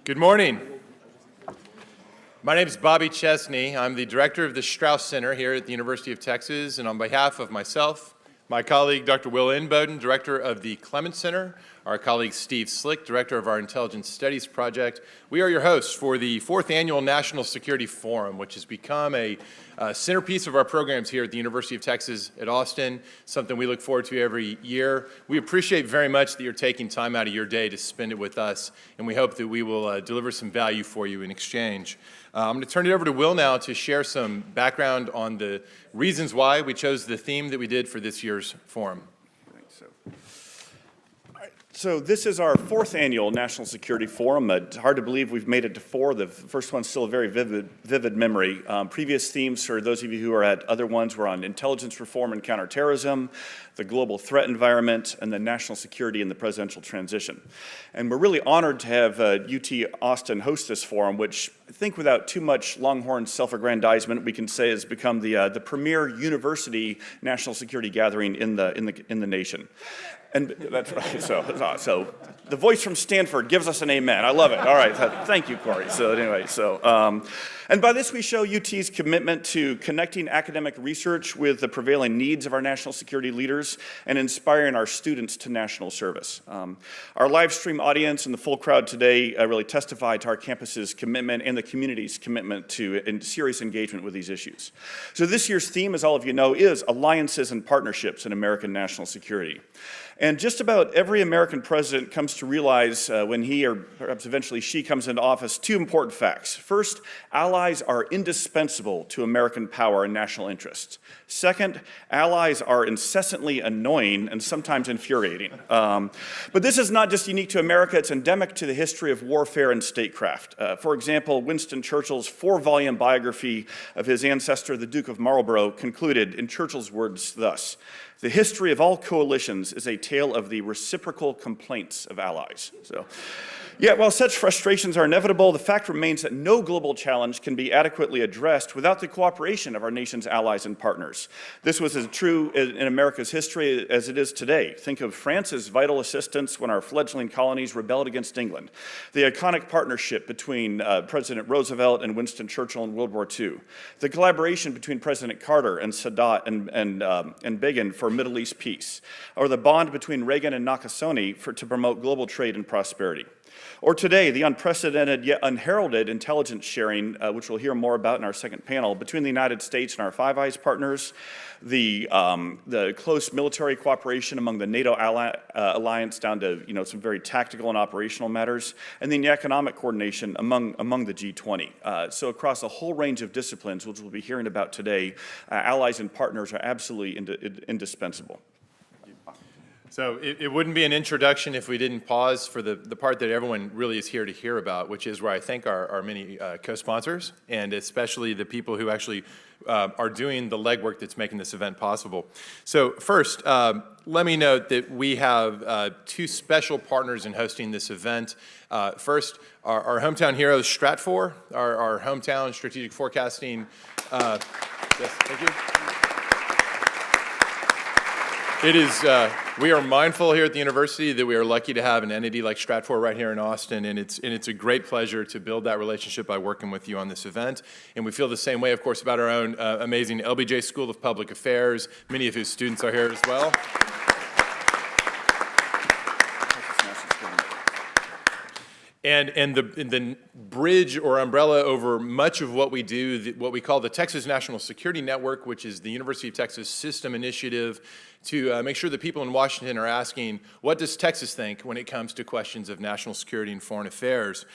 Good morning. My name is Bobby Chesney. I'm the director of the Strauss Center here at the University of Texas, and on behalf of myself, my colleague Dr. Will Inboden, director of the Clements Center, our colleague Steve Slick, director of our Intelligence Studies Project, we are your hosts for the 4th Annual National Security Forum, which has become a centerpiece of our programs here at the University of Texas at Austin, something we look forward to every year. We appreciate very much that you're taking time out of your day to spend it with us, and we hope that we will deliver some value for you in exchange. I'm going to turn it over to Will now to share some background on the reasons why we chose the theme that we did for this year's forum. So this is our 4th annual National Security Forum. It's hard to believe we've made it to 4. The first one's still a very vivid memory. Previous themes, for those of you who are at other ones, were on intelligence reform and counterterrorism, the global threat environment, and the national security and the presidential transition. And we're really honored to have UT Austin host this forum, which I think without too much Longhorn self-aggrandizement, we can say has become the premier university national security gathering in the nation. And that's right. So the voice from Stanford gives us an amen. I love it. All right. Thank you, Kori. So anyway, and by this we show UT's commitment to connecting academic research with the prevailing needs of our national security leaders and inspiring our students to national service. Our live stream audience and the full crowd today really testify to our campus's commitment and the community's commitment to serious engagement with these issues. So this year's theme, as all of you know, is Alliances and Partnerships in American National Security. And just about every American president comes to realize when he or perhaps eventually she comes into office 2 important facts. First, allies are indispensable to American power and national interests. Second, allies are incessantly annoying and sometimes infuriating. But this is not just unique to America, it's endemic to the history of warfare and statecraft. For example, Winston Churchill's 4-volume biography of his ancestor, the Duke of Marlborough, concluded in Churchill's words thus: "The history of all coalitions is a tale of the reciprocal complaints of allies." So, yet, while such frustrations are inevitable, the fact remains that no global challenge can be adequately addressed without the cooperation of our nation's allies and partners. This was as true in America's history as it is today. Think of France's vital assistance when our fledgling colonies rebelled against England, the iconic partnership between President Roosevelt and Winston Churchill in World War II, the collaboration between President Carter and Sadat and Begin for Middle East peace, or the bond between Reagan and Nakasone to promote global trade and prosperity. Or today, the unprecedented yet unheralded intelligence sharing, which we'll hear more about in our second panel, between the United States and our Five Eyes partners, the close military cooperation among the NATO alliance down to some very tactical and operational matters, and then the economic coordination among the G20. So across a whole range of disciplines, which we'll be hearing about today, allies and partners are absolutely indispensable. So it wouldn't be an introduction if we didn't pause for the part that everyone really is here to hear about, which is where I thank our many co-sponsors, and especially the people who actually are doing the legwork that's making this event possible. So first, let me note that we have 2 special partners in hosting this event. First, our hometown heroes, Stratfor, our hometown strategic forecasting. Yes, thank you. It is, we are mindful here at the university that we are lucky to have an entity like Stratfor right here in Austin, and it's a great pleasure to build that relationship by working with you on this event. And we feel the same way, of course, about our own amazing LBJ School of Public Affairs, many of whose students are here as well. And the bridge or umbrella over much of what we do, what we call the Texas National Security Network, which is the University of Texas System Initiative to make sure that people in Washington are asking, what does Texas think when it comes to questions of national security and foreign affairs?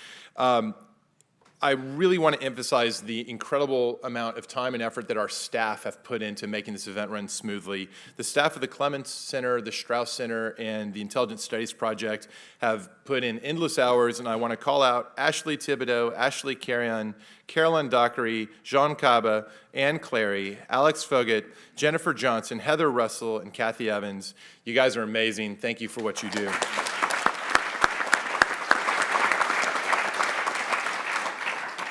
I really want to emphasize the incredible amount of time and effort that our staff have put into making this event run smoothly. The staff of the Clements Center, the Strauss Center, and the Intelligence Studies Project have put in endless hours, and I want to call out Ashley Thibodeau, Ashley Carrion, Carolyn Dockery, Jean Caba, Ann Clary, Alex Foggett, Jennifer Johnson, Heather Russell, and Kathy Evans. You guys are amazing. Thank you for what you do.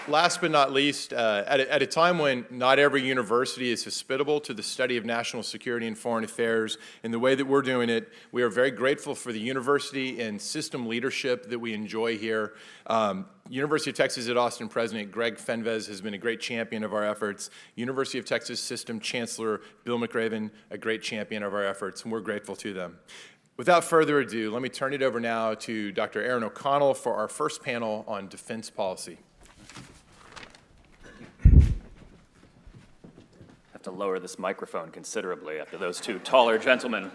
Last but not least, at a time when not every university is hospitable to the study of national security and foreign affairs in the way that we're doing it, we are very grateful for the university and system leadership that we enjoy here. University of Texas at Austin President Greg Fenves has been a great champion of our efforts. University of Texas System Chancellor Bill McRaven, a great champion of our efforts, and we're grateful to them. Without further ado, let me turn it over now to Dr. Aaron OConnell for our first panel on defense policy. Have to lower this microphone considerably after those two taller gentlemen.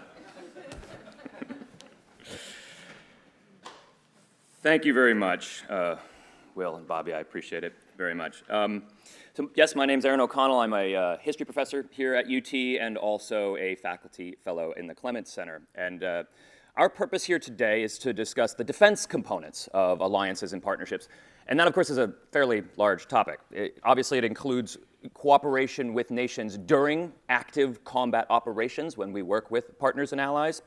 Thank you very much, Will and Bobby. I appreciate it very much. So yes, my name's Aaron OConnell. I'm a history professor here at UT and also a faculty fellow in the Clements Center. And our purpose here today is to discuss the defense components of alliances and partnerships. And that, of course, is a fairly large topic. Obviously, it includes cooperation with nations during active combat operations when we work with partners and allies.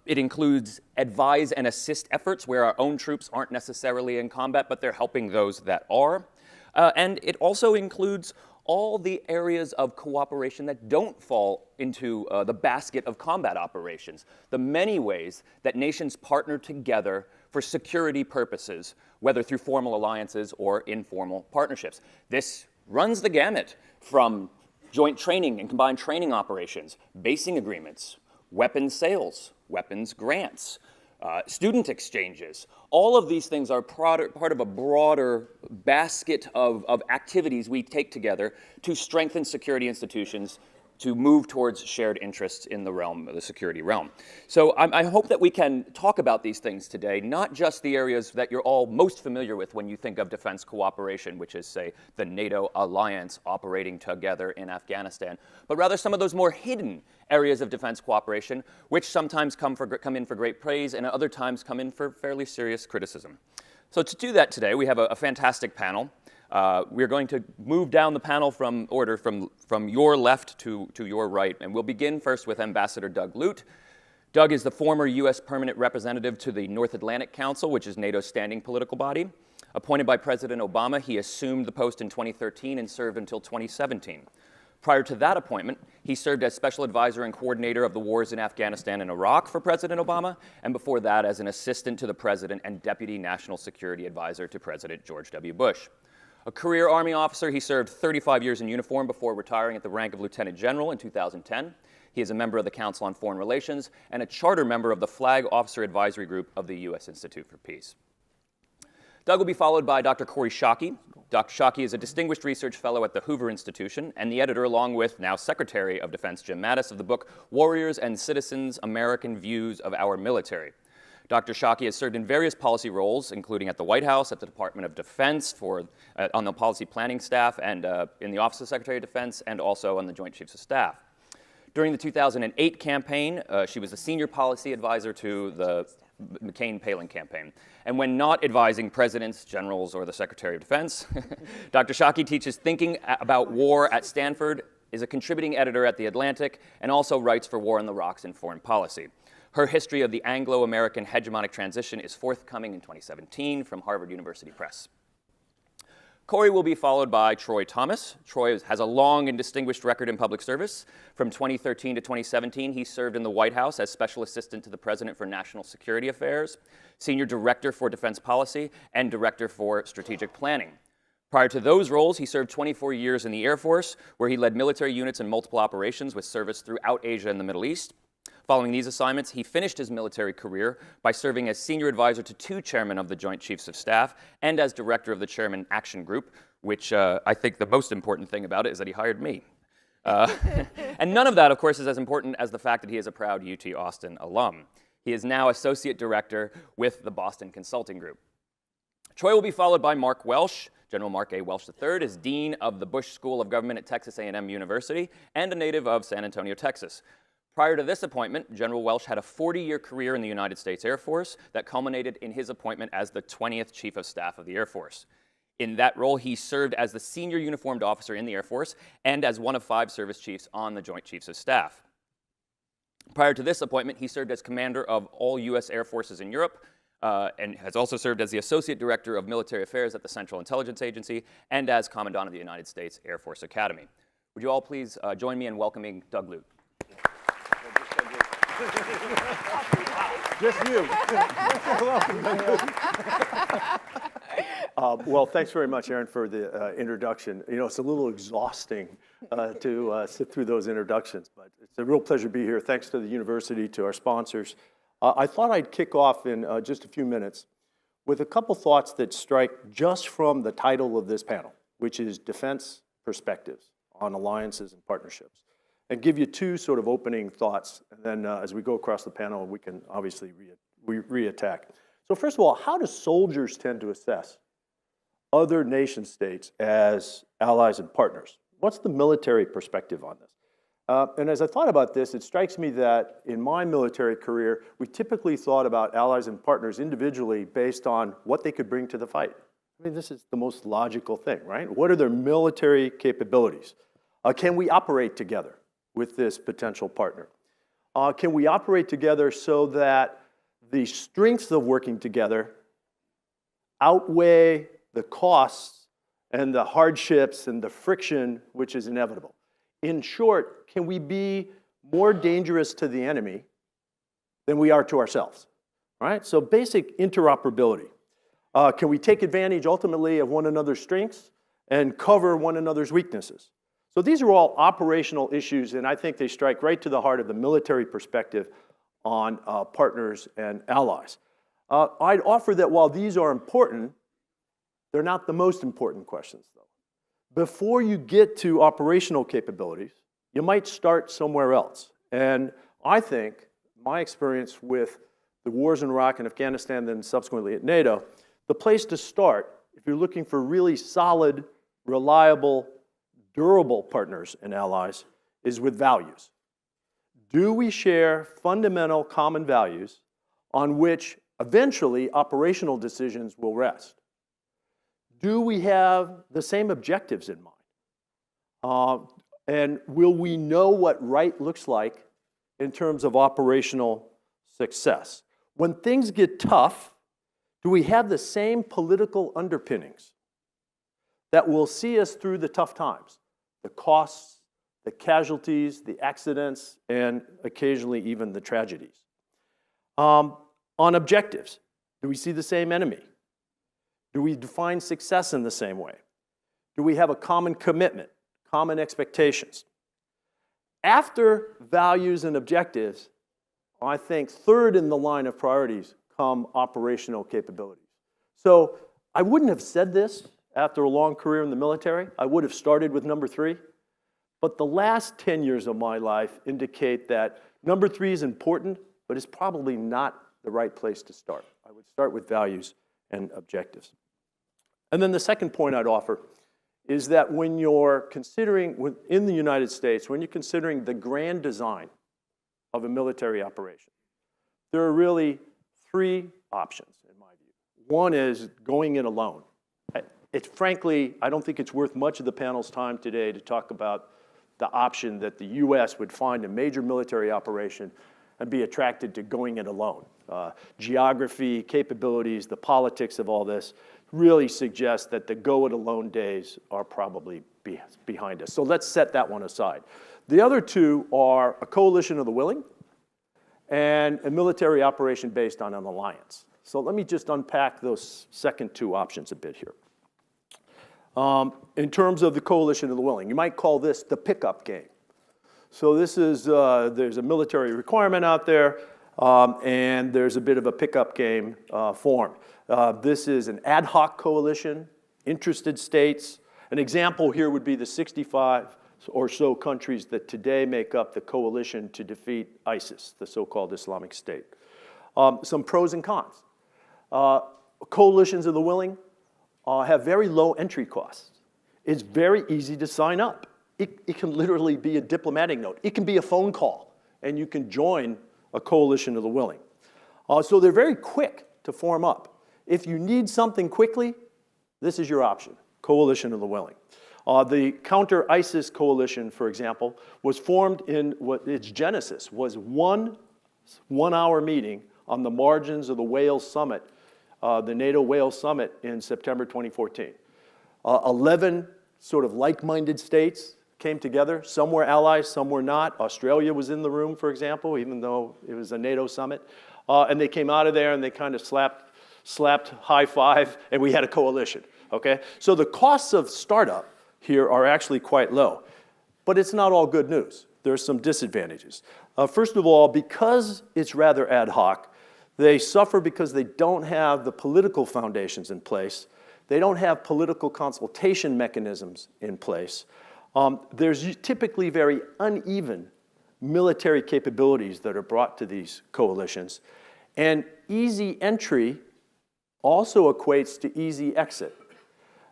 It includes advise and assist efforts where our own troops aren't necessarily in combat, but they're helping those that are. And it also includes all the areas of cooperation that don't fall into the basket of combat operations, the many ways that nations partner together for security purposes, whether through formal alliances or informal partnerships. This runs the gamut from joint training and combined training operations, basing agreements, weapons sales, weapons grants, student exchanges. All of these things are part of a broader basket of activities we take together to strengthen security institutions, to move towards shared interests in the realm of the security realm. So I hope that we can talk about these things today, not just the areas that you're all most familiar with when you think of defense cooperation, which is, say, the NATO alliance operating together in Afghanistan, but rather some of those more hidden areas of defense cooperation, which sometimes come in for great praise and at other times come in for fairly serious criticism. So to do that today, we have a fantastic panel. We're going to move down the panel from your left to your right, and we'll begin first with Ambassador Doug Lute. Doug is the former U.S. permanent representative to the North Atlantic Council, which is NATO's standing political body. Appointed by President Obama, he assumed the post in 2013 and served until 2017. Prior to that appointment, he served as special advisor and coordinator of the wars in Afghanistan and Iraq for President Obama, and before that as an assistant to the president and deputy national security advisor to President George W. Bush. A career Army officer, he served 35 years in uniform before retiring at the rank of Lieutenant General in 2010. He is a member of the Council on Foreign Relations and a charter member of the Flag Officer Advisory Group of the U.S. Institute for Peace. Doug will be followed by Dr. Kori Schake. Dr. Schake is a distinguished research fellow at the Hoover Institution and the editor, along with now Secretary of Defense Jim Mattis, of the book Warriors and Citizens, American Views of Our Military. Dr. Schake has served in various policy roles, including at the White House, at the Department of Defense, on the policy planning staff, and in the Office of Secretary of Defense, and also on the Joint Chiefs of Staff. During the 2008 campaign, she was the senior policy advisor to the McCain-Palin campaign. And when not advising presidents, generals, or the Secretary of Defense, Dr. Schake teaches Thinking About War at Stanford, is a contributing editor at The Atlantic, and also writes for War on the Rocks and Foreign Policy. Her history of the Anglo-American hegemonic transition is forthcoming in 2017 from Harvard University Press. Kori will be followed by Troy Thomas. Troy has a long and distinguished record in public service. From 2013 to 2017, he served in the White House as Special Assistant to the President for National Security Affairs, Senior Director for Defense Policy, and Director for Strategic Planning. Prior to those roles, he served 24 years in the Air Force, where he led military units in multiple operations with service throughout Asia and the Middle East. Following these assignments, he finished his military career by serving as senior advisor to two chairmen of the Joint Chiefs of Staff and as director of the Chairman Action Group, which I think the most important thing about it is that he hired me. And none of that, of course, is as important as the fact that he is a proud UT Austin alum. He is now associate director with the Boston Consulting Group. Troy will be followed by Mark Welsh. General Mark A. Welsh III is Dean of the Bush School of Government at Texas A&M University and a native of San Antonio, Texas. Prior to this appointment, General Welsh had a 40-year career in the United States Air Force that culminated in his appointment as the 20th Chief of Staff of the Air Force. In that role, he served as the senior uniformed officer in the Air Force and as one of 5 service chiefs on the Joint Chiefs of Staff. Prior to this appointment, he served as commander of all U.S. Air Forces in Europe, and has also served as the Associate Director of Military Affairs at the Central Intelligence Agency and as Commandant of the United States Air Force Academy. Would you all please join me in welcoming Doug Lute? Just you. Well, thanks very much, Aaron, for the introduction. You know, it's a little exhausting to sit through those introductions, but it's a real pleasure to be here. Thanks to the university, to our sponsors. I thought I'd kick off in just a few minutes with a couple thoughts that strike just from the title of this panel, which is Defense Perspectives on Alliances and Partnerships, and give you two sort of opening thoughts, and then as we go across the panel, we can obviously re-attack. So first of all, how do soldiers tend to assess other nation states as allies and partners? What's the military perspective on this? And as I thought about this, it strikes me that in my military career, we typically thought about allies and partners individually based on what they could bring to the fight. I mean, this is the most logical thing, right? What are their military capabilities? Can we operate together with this potential partner? Can we operate together so that the strengths of working together outweigh the costs and the hardships and the friction which is inevitable? In short, can we be more dangerous to the enemy than we are to ourselves? Right? So basic interoperability. Can we take advantage ultimately of one another's strengths and cover one another's weaknesses? So these are all operational issues, and I think they strike right to the heart of the military perspective on partners and allies. I'd offer that while these are important, they're not the most important questions, though. Before you get to operational capabilities, you might start somewhere else. And I think my experience with the wars in Iraq and Afghanistan, then subsequently at NATO, the place to start, if you're looking for really solid, reliable, durable partners and allies, is with values. Do we share fundamental common values on which eventually operational decisions will rest? Do we have the same objectives in mind? And will we know what right looks like in terms of operational success? When things get tough, do we have the same political underpinnings that will see us through the tough times? The costs, the casualties, the accidents, and occasionally even the tragedies. On objectives, do we see the same enemy? Do we define success in the same way? Do we have a common commitment, common expectations? After values and objectives, I think third in the line of priorities come operational capabilities. So I wouldn't have said this after a long career in the military. I would have started with number 3. But the last 10 years of my life indicate that number 3 is important, but it's probably not the right place to start. I would start with values and objectives. And then the second point I'd offer is that when you're considering, in the United States, when you're considering the grand design of a military operation, there are really 3 options, in my view. One is going it alone. Frankly, I don't think it's worth much of the panel's time today to talk about the option that the U.S. would find a major military operation and be attracted to going it alone. Geography, capabilities, the politics of all this really suggest that the go-it-alone days are probably behind us. So let's set that one aside. The other 2 are a coalition of the willing and a military operation based on an alliance. So let me just unpack those second 2 options a bit here. In terms of the coalition of the willing, you might call this the pickup game. So this is, there's a military requirement out there, and there's a bit of a pickup game formed. This is an ad hoc coalition, interested states. An example here would be the 65 or so countries that today make up the coalition to defeat ISIS, the so-called Islamic State. Some pros and cons. Coalitions of the willing have very low entry costs. It's very easy to sign up. It can literally be a diplomatic note. It can be a phone call, and you can join a coalition of the willing. So they're very quick to form up. If you need something quickly, this is your option, coalition of the willing. The counter-ISIS coalition, for example, was formed in what its genesis was one 1-hour meeting on the margins of the Wales Summit, the NATO Wales Summit in September 2014. 11 sort of like-minded states came together. Some were allies, some were not. Australia was in the room, for example, even though it was a NATO summit. And they came out of there and they kind of slapped high five, and we had a coalition, okay? So the costs of startup here are actually quite low. But it's not all good news. There's some disadvantages. First of all, because it's rather ad hoc, they suffer because they don't have the political foundations in place. They don't have political consultation mechanisms in place. There's typically very uneven military capabilities that are brought to these coalitions. And easy entry also equates to easy exit.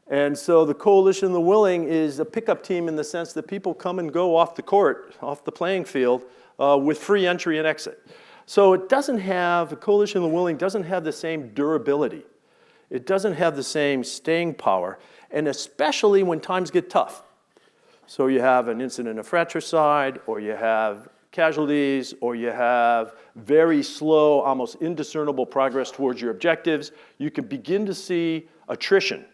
And so the Coalition of the Willing is a pickup team in the sense that people come and go off the court, off the playing field, with free entry and exit. So it doesn't have, the Coalition of the Willing doesn't have the same durability. It doesn't have the same staying power, and especially when times get tough. So you have an incident of fratricide, or you have casualties, or you have very slow, almost indiscernible progress towards your objectives. You can begin to see attrition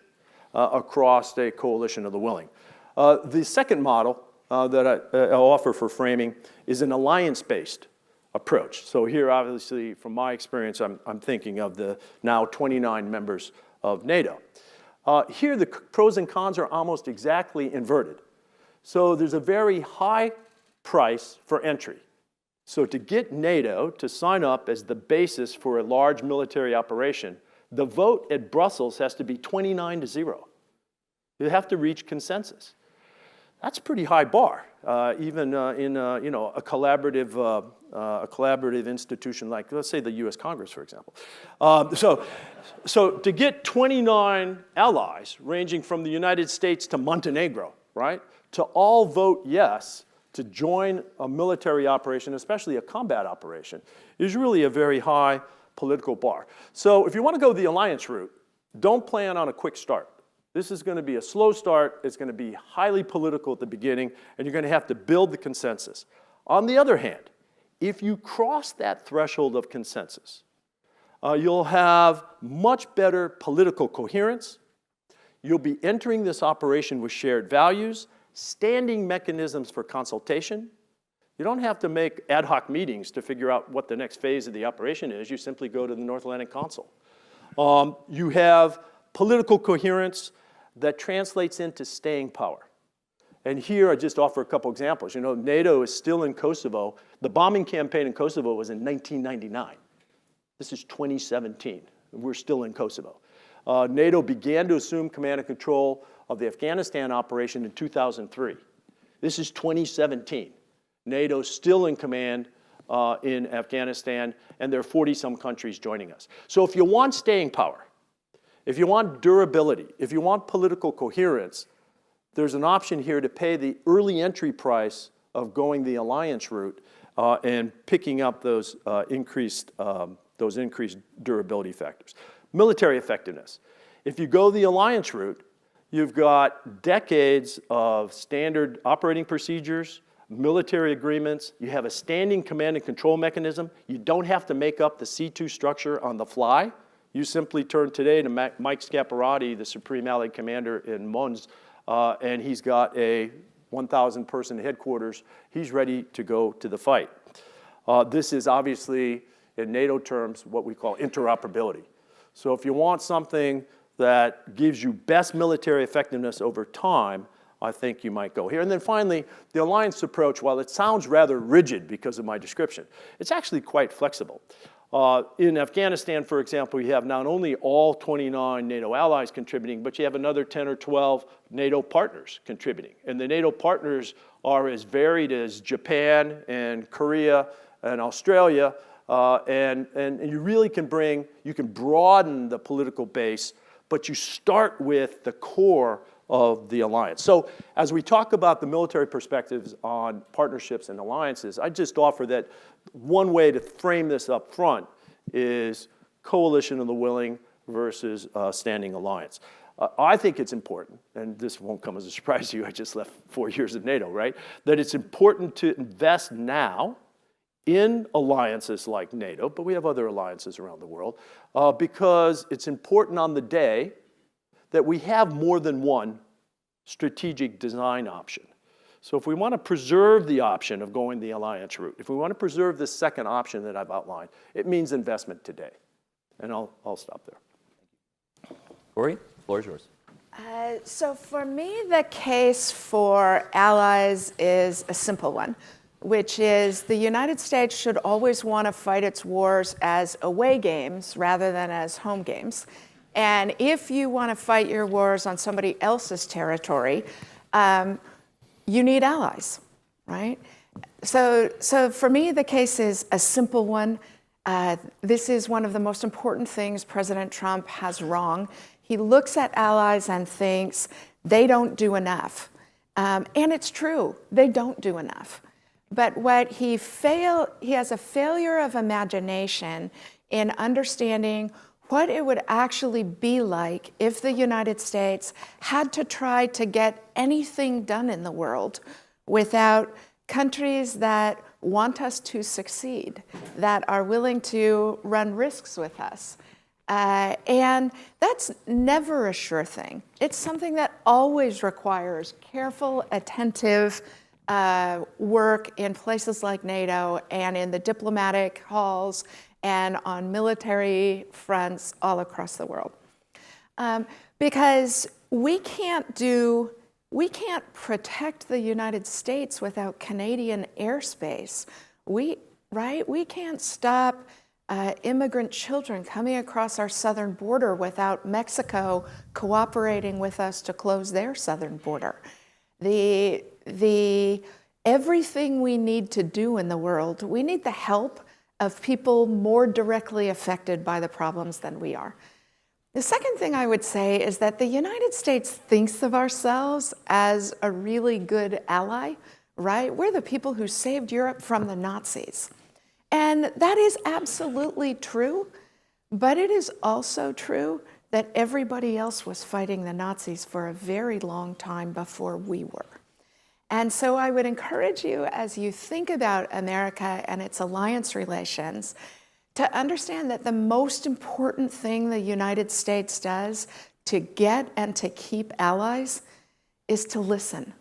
across the Coalition of the Willing. The second model that I'll offer for framing is an alliance-based approach. So here, obviously, from my experience, I'm thinking of the now 29 members of NATO. Here, the pros and cons are almost exactly inverted. So there's a very high price for entry. So to get NATO to sign up as the basis for a large military operation, the vote at Brussels has to be 29-0. You have to reach consensus. That's a pretty high bar, even in a collaborative institution like, let's say, the U.S. Congress, for example. So to get 29 allies, ranging from the United States to Montenegro, right, to all vote yes to join a military operation, especially a combat operation, is really a very high political bar. So if you want to go the alliance route, don't plan on a quick start. This is going to be a slow start. It's going to be highly political at the beginning, and you're going to have to build the consensus. On the other hand, if you cross that threshold of consensus, you'll have much better political coherence. You'll be entering this operation with shared values, standing mechanisms for consultation. You don't have to make ad hoc meetings to figure out what the next phase of the operation is. You simply go to the North Atlantic Council. You have political coherence that translates into staying power. And here I just offer a couple examples. You know, NATO is still in Kosovo. The bombing campaign in Kosovo was in 1999. This is 2017. We're still in Kosovo. NATO began to assume command and control of the Afghanistan operation in 2003. This is 2017. NATO's still in command in Afghanistan, and there are 40-some countries joining us. So if you want staying power, if you want durability, if you want political coherence, there's an option here to pay the early entry price of going the alliance route and picking up those increased durability factors. Military effectiveness. If you go the alliance route, you've got decades of standard operating procedures, military agreements. You have a standing command and control mechanism. You don't have to make up the C2 structure on the fly. You simply turn today to Mike Scaparrotti, the Supreme Allied Commander in Mons, and he's got a 1,000-person headquarters. He's ready to go to the fight. This is obviously, in NATO terms, what we call interoperability. So if you want something that gives you best military effectiveness over time, I think you might go here. And then finally, the alliance approach, while it sounds rather rigid because of my description, it's actually quite flexible. In Afghanistan, for example, you have not only all 29 NATO allies contributing, but you have another 10 or 12 NATO partners contributing. And the NATO partners are as varied as Japan and Korea and Australia, and you really can broaden the political base, but you start with the core of the alliance. So as we talk about the military perspectives on partnerships and alliances, I just offer that one way to frame this up front is coalition of the willing versus standing alliance. I think it's important, and this won't come as a surprise to you, I just left 4 years of NATO, right? That it's important to invest now in alliances like NATO, but we have other alliances around the world, because it's important on the day that we have more than one strategic design option. So if we want to preserve the option of going the alliance route, if we want to preserve this second option that I've outlined, it means investment today. And I'll stop there. Kori, the floor is yours. So for me, the case for allies is a simple one, which is the United States should always want to fight its wars as away games rather than as home games. And if you want to fight your wars on somebody else's territory, you need allies, right? So for me, the case is a simple one. This is one of the most important things President Trump has wrong. He looks at allies and thinks they don't do enough. And it's true, they don't do enough. But what he has a failure of imagination in understanding what it would actually be like if the United States had to try to get anything done in the world without countries that want us to succeed, that are willing to run risks with us. And that's never a sure thing. It's something that always requires careful, attentive work in places like NATO and in the diplomatic halls and on military fronts all across the world. Because we can't protect the United States without Canadian airspace. We can't stop immigrant children coming across our southern border without Mexico cooperating with us to close their southern border. Everything we need to do in the world, we need the help of people more directly affected by the problems than we are. The second thing I would say is that the United States thinks of ourselves as a really good ally, right? We're the people who saved Europe from the Nazis. And that is absolutely true, but it is also true that everybody else was fighting the Nazis for a very long time before we were. And so I would encourage you, as you think about America and its alliance relations, to understand that the most important thing the United States does to get and to keep allies is to listen,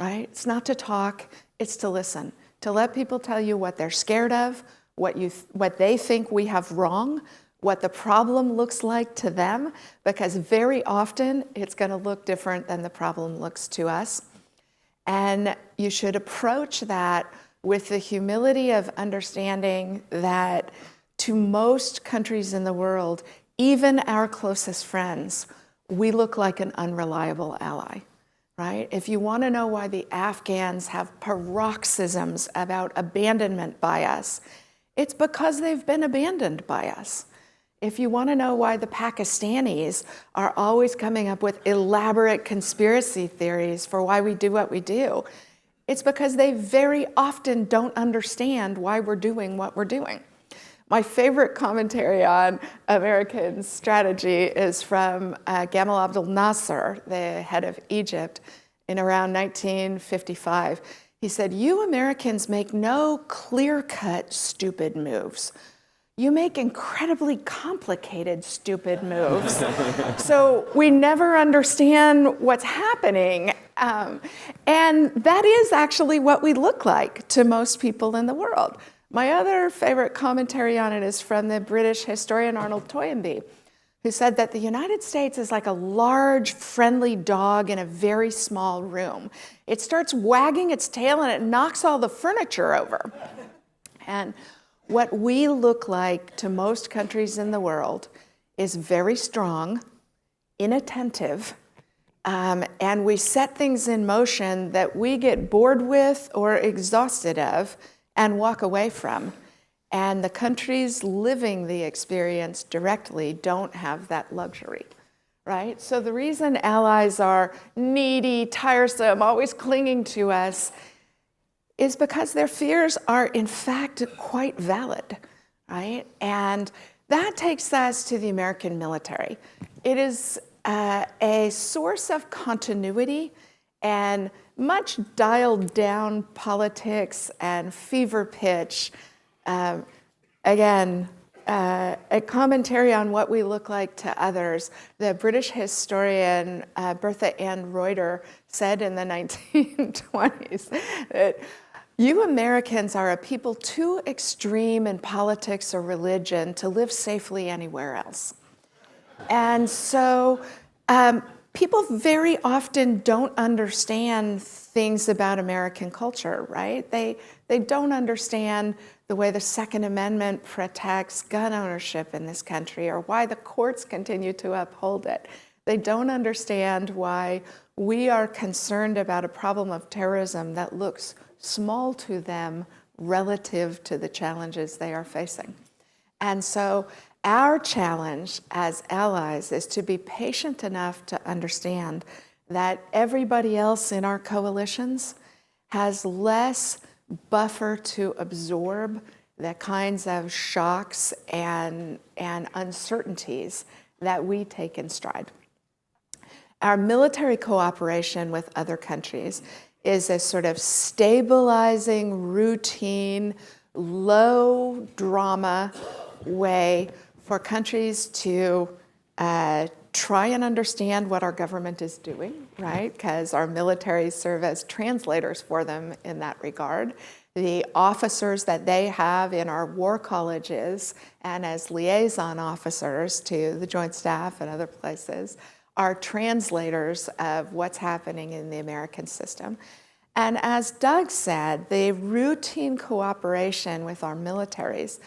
right? It's not to talk, it's to listen, to let people tell you what they're scared of, what they think we have wrong, what the problem looks like to them, because very often it's going to look different than the problem looks to us. And you should approach that with the humility of understanding that to most countries in the world, even our closest friends, we look like an unreliable ally, right? If you want to know why the Afghans have paroxysms about abandonment by us, it's because they've been abandoned by us. If you want to know why the Pakistanis are always coming up with elaborate conspiracy theories for why we do what we do, it's because they very often don't understand why we're doing what we're doing. My favorite commentary on American strategy is from Gamal Abdel Nasser, the head of Egypt, in around 1955. He said, "You Americans make no clear-cut stupid moves. You make incredibly complicated, stupid moves. So we never understand what's happening." And that is actually what we look like to most people in the world. My other favorite commentary on it is from the British historian Arnold Toynbee, who said that the United States is like a large, friendly dog in a very small room. It starts wagging its tail and it knocks all the furniture over. And what we look like to most countries in the world is very strong, inattentive, and we set things in motion that we get bored with or exhausted of and walk away from. And the countries living the experience directly don't have that luxury, right? So the reason allies are needy, tiresome, always clinging to us is because their fears are in fact quite valid, right? And that takes us to the American military. It is a source of continuity and much dialed down politics and fever pitch. Again, a commentary on what we look like to others. The British historian Bertha Ann Reuter said in the 1920s that you Americans are a people too extreme in politics or religion to live safely anywhere else. And so people very often don't understand things about American culture, right? They don't understand the way the Second Amendment protects gun ownership in this country or why the courts continue to uphold it. They don't understand why we are concerned about a problem of terrorism that looks small to them relative to the challenges they are facing. And so our challenge as allies is to be patient enough to understand that everybody else in our coalitions has less buffer to absorb the kinds of shocks and uncertainties that we take in stride. Our military cooperation with other countries is a sort of stabilizing, routine, low drama way for countries to try and understand what our government is doing, right? Because our militaries serve as translators for them in that regard. The officers that they have in our war colleges and as liaison officers to the Joint Staff and other places are translators of what's happening in the American system. And as Doug said, the routine cooperation with our militaries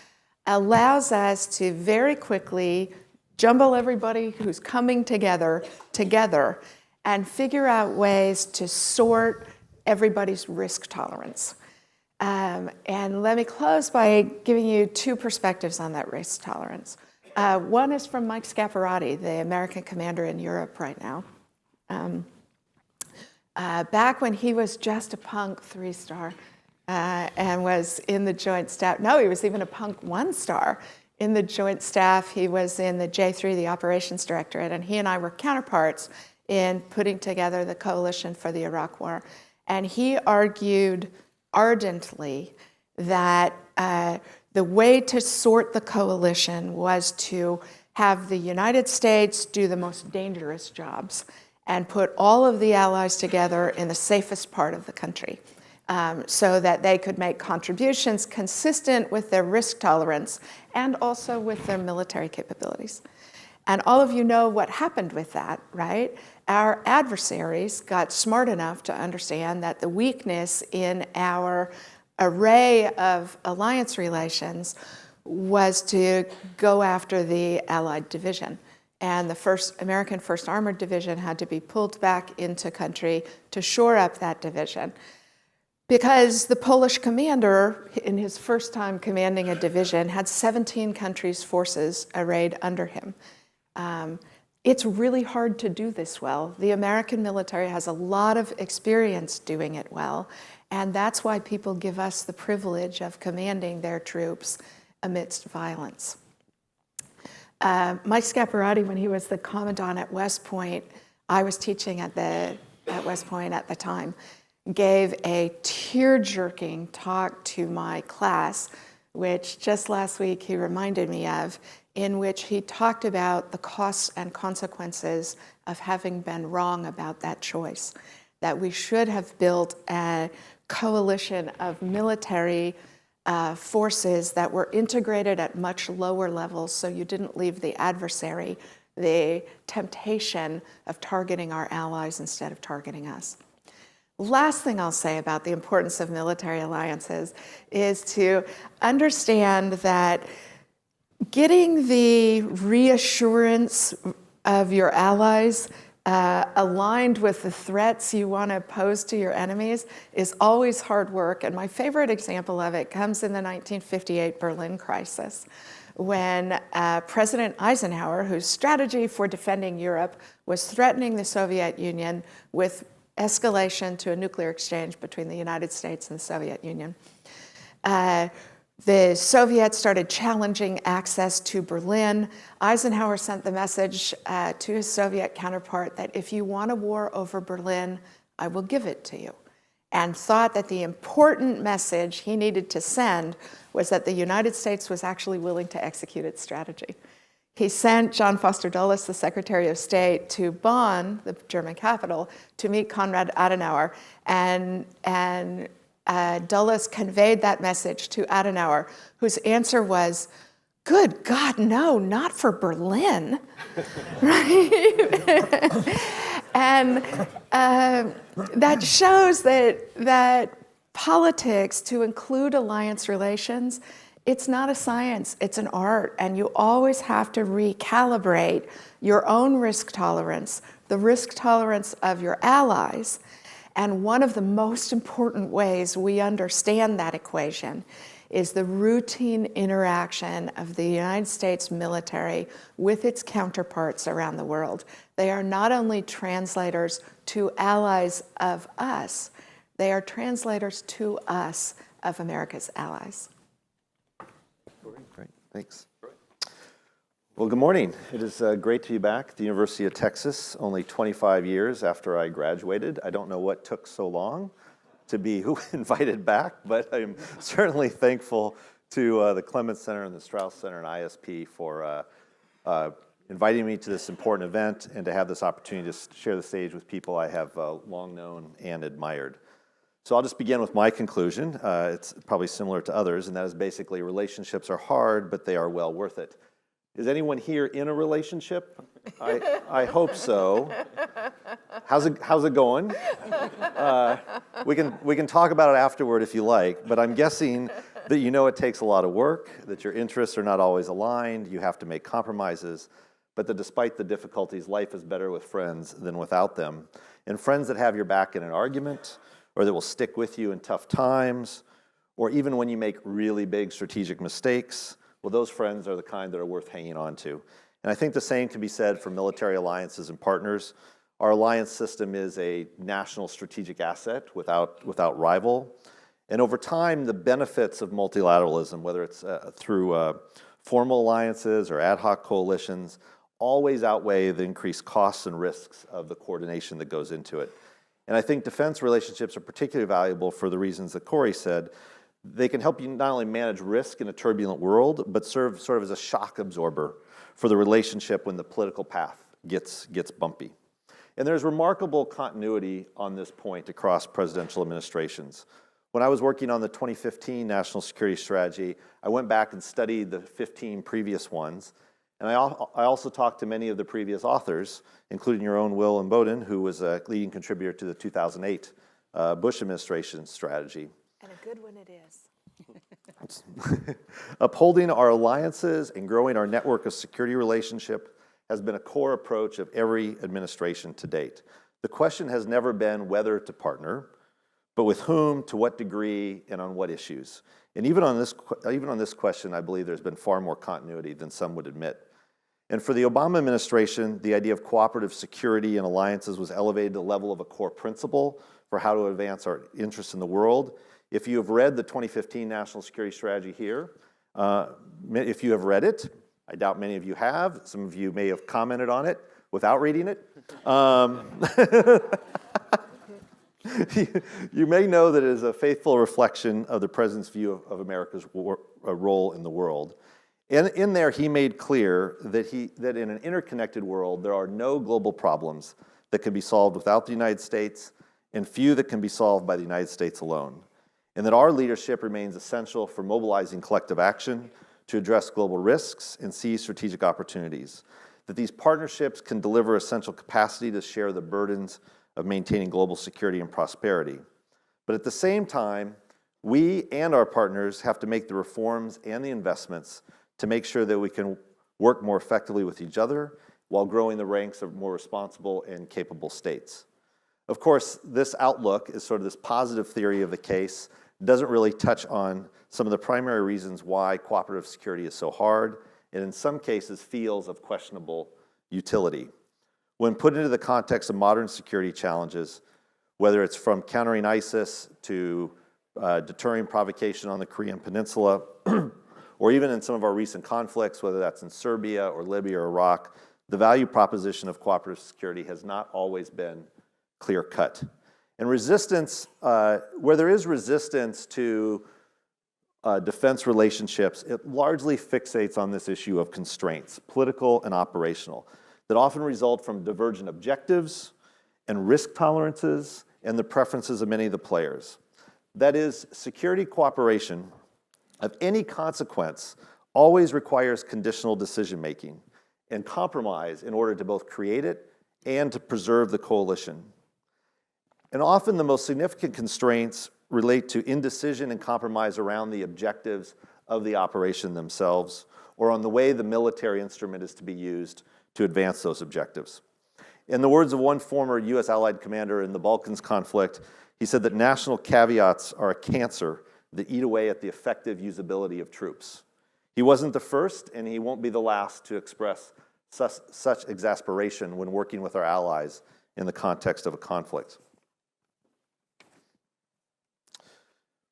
allows us to very quickly jumble everybody who's coming together and figure out ways to sort everybody's risk tolerance. And let me close by giving you two perspectives on that risk tolerance. One is from Mike Scaparrotti, the American commander in Europe right now. Back when he was just a punk 3-star and was in the Joint Staff, no, he was even a punk 1-star in the Joint Staff. He was in the J3, the Operations Directorate, and he and I were counterparts in putting together the coalition for the Iraq War. And he argued ardently that the way to sort the coalition was to have the United States do the most dangerous jobs and put all of the allies together in the safest part of the country so that they could make contributions consistent with their risk tolerance and also with their military capabilities. And all of you know what happened with that, right? Our adversaries got smart enough to understand that the weakness in our array of alliance relations was to go after the Allied division. And the American 1st Armored Division had to be pulled back into country to shore up that division. Because the Polish commander, in his first time commanding a division, had 17 countries' forces arrayed under him. It's really hard to do this well. The American military has a lot of experience doing it well, and that's why people give us the privilege of commanding their troops amidst violence. Mike Scaparrotti, when he was the commandant at West Point, I was teaching at West Point at the time, gave a tear-jerking talk to my class, which just last week he reminded me of, in which he talked about the costs and consequences of having been wrong about that choice, that we should have built a coalition of military forces that were integrated at much lower levels so you didn't leave the adversary the temptation of targeting our allies instead of targeting us. Last thing I'll say about the importance of military alliances is to understand that getting the reassurance of your allies aligned with the threats you want to pose to your enemies is always hard work. And my favorite example of it comes in the 1958 Berlin crisis, when President Eisenhower, whose strategy for defending Europe was threatening the Soviet Union with escalation to a nuclear exchange between the United States and the Soviet Union. The Soviets started challenging access to Berlin. Eisenhower sent the message to his Soviet counterpart that if you want a war over Berlin, I will give it to you. And thought that the important message he needed to send was that the United States was actually willing to execute its strategy. He sent John Foster Dulles, the Secretary of State, to Bonn, the German capital, to meet Konrad Adenauer. And Dulles conveyed that message to Adenauer, whose answer was, "Good God, no, not for Berlin," right? And that shows that politics, to include alliance relations, it's not a science, it's an art, and you always have to recalibrate your own risk tolerance, the risk tolerance of your allies. And one of the most important ways we understand that equation is the routine interaction of the United States military with its counterparts around the world. They are not only translators to allies of us, they are translators to us of America's allies. Great, thanks. Well, good morning. It is great to be back at the University of Texas, only 25 years after I graduated. I don't know what took so long to be invited back, but I'm certainly thankful to the Clements Center and the Strauss Center and ISP for inviting me to this important event and to have this opportunity to share the stage with people I have long known and admired. So I'll just begin with my conclusion. It's probably similar to others, and that is basically relationships are hard, but they are well worth it. Is anyone here in a relationship? I hope so. How's it going? We can talk about it afterward if you like, but I'm guessing that you know it takes a lot of work, that your interests are not always aligned, you have to make compromises, but that despite the difficulties, life is better with friends than without them. And friends that have your back in an argument, or that will stick with you in tough times, or even when you make really big strategic mistakes, well, those friends are the kind that are worth hanging on to. And I think the same can be said for military alliances and partners. Our alliance system is a national strategic asset without rival. And over time, the benefits of multilateralism, whether it's through formal alliances or ad hoc coalitions, always outweigh the increased costs and risks of the coordination that goes into it. And I think defense relationships are particularly valuable for the reasons that Kori said. They can help you not only manage risk in a turbulent world, but serve sort of as a shock absorber for the relationship when the political path gets bumpy. And there's remarkable continuity on this point across presidential administrations. When I was working on the 2015 National Security Strategy, I went back and studied the 15 previous ones. And I also talked to many of the previous authors, including your own Will and Bowden, who was a leading contributor to the 2008 Bush administration strategy. And a good one it is. Upholding our alliances and growing our network of security relationship has been a core approach of every administration to date. The question has never been whether to partner, but with whom, to what degree, and on what issues. And even on this question, I believe there's been far more continuity than some would admit. And for the Obama administration, the idea of cooperative security and alliances was elevated to the level of a core principle for how to advance our interests in the world. If you have read the 2015 National Security Strategy here, if you have read it, I doubt many of you have. Some of you may have commented on it without reading it. You may know that it is a faithful reflection of the President's view of America's role in the world. And in there, he made clear that in an interconnected world, there are no global problems that can be solved without the United States, and few that can be solved by the United States alone. And that our leadership remains essential for mobilizing collective action to address global risks and seize strategic opportunities. That these partnerships can deliver essential capacity to share the burdens of maintaining global security and prosperity. But at the same time, we and our partners have to make the reforms and the investments to make sure that we can work more effectively with each other while growing the ranks of more responsible and capable states. Of course, this outlook is sort of this positive theory of the case, doesn't really touch on some of the primary reasons why cooperative security is so hard, and in some cases feels of questionable utility. When put into the context of modern security challenges, whether it's from countering ISIS to deterring provocation on the Korean Peninsula, or even in some of our recent conflicts, whether that's in Serbia or Libya or Iraq, the value proposition of cooperative security has not always been clear-cut. And resistance, where there is resistance to defense relationships, it largely fixates on this issue of constraints, political and operational, that often result from divergent objectives and risk tolerances and the preferences of many of the players. That is, security cooperation of any consequence always requires conditional decision-making and compromise in order to both create it and to preserve the coalition. And often the most significant constraints relate to indecision and compromise around the objectives of the operation themselves, or on the way the military instrument is to be used to advance those objectives. In the words of one former US Allied commander in the Balkans conflict, he said that national caveats are a cancer that eat away at the effective usability of troops. He wasn't the first, and he won't be the last to express such exasperation when working with our allies in the context of a conflict.